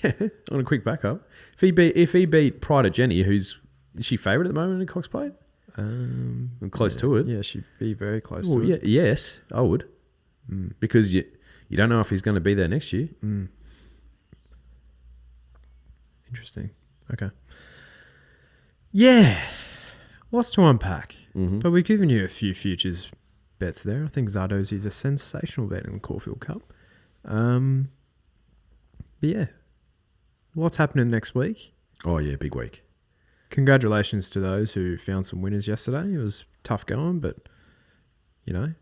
Yeah, on a quick backup. If he beat Pride of Jenny, is she favourite at the moment in Cox Plate? Close to it. Yeah, she'd be very close to it. Yes, I would. Because you don't know if he's going to be there next year. Interesting. Okay. Yeah. Lots to unpack. But we've given you a few futures bets there. I think Zardozi is a sensational bet in the Caulfield Cup. But yeah. What's happening next week? Oh, yeah, big week. Congratulations to those who found some winners yesterday. It was tough going, but, you know.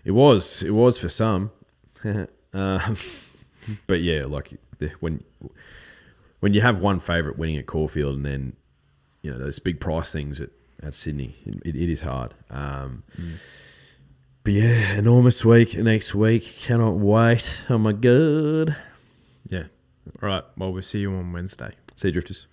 It was for some. But yeah, like when when you have one favourite winning at Caulfield and then, you know, those big price things at Sydney, it is hard. But yeah, enormous week next week. Cannot wait. Oh my God. Yeah. All right. Well, we'll see you on Wednesday. See you, Drifters.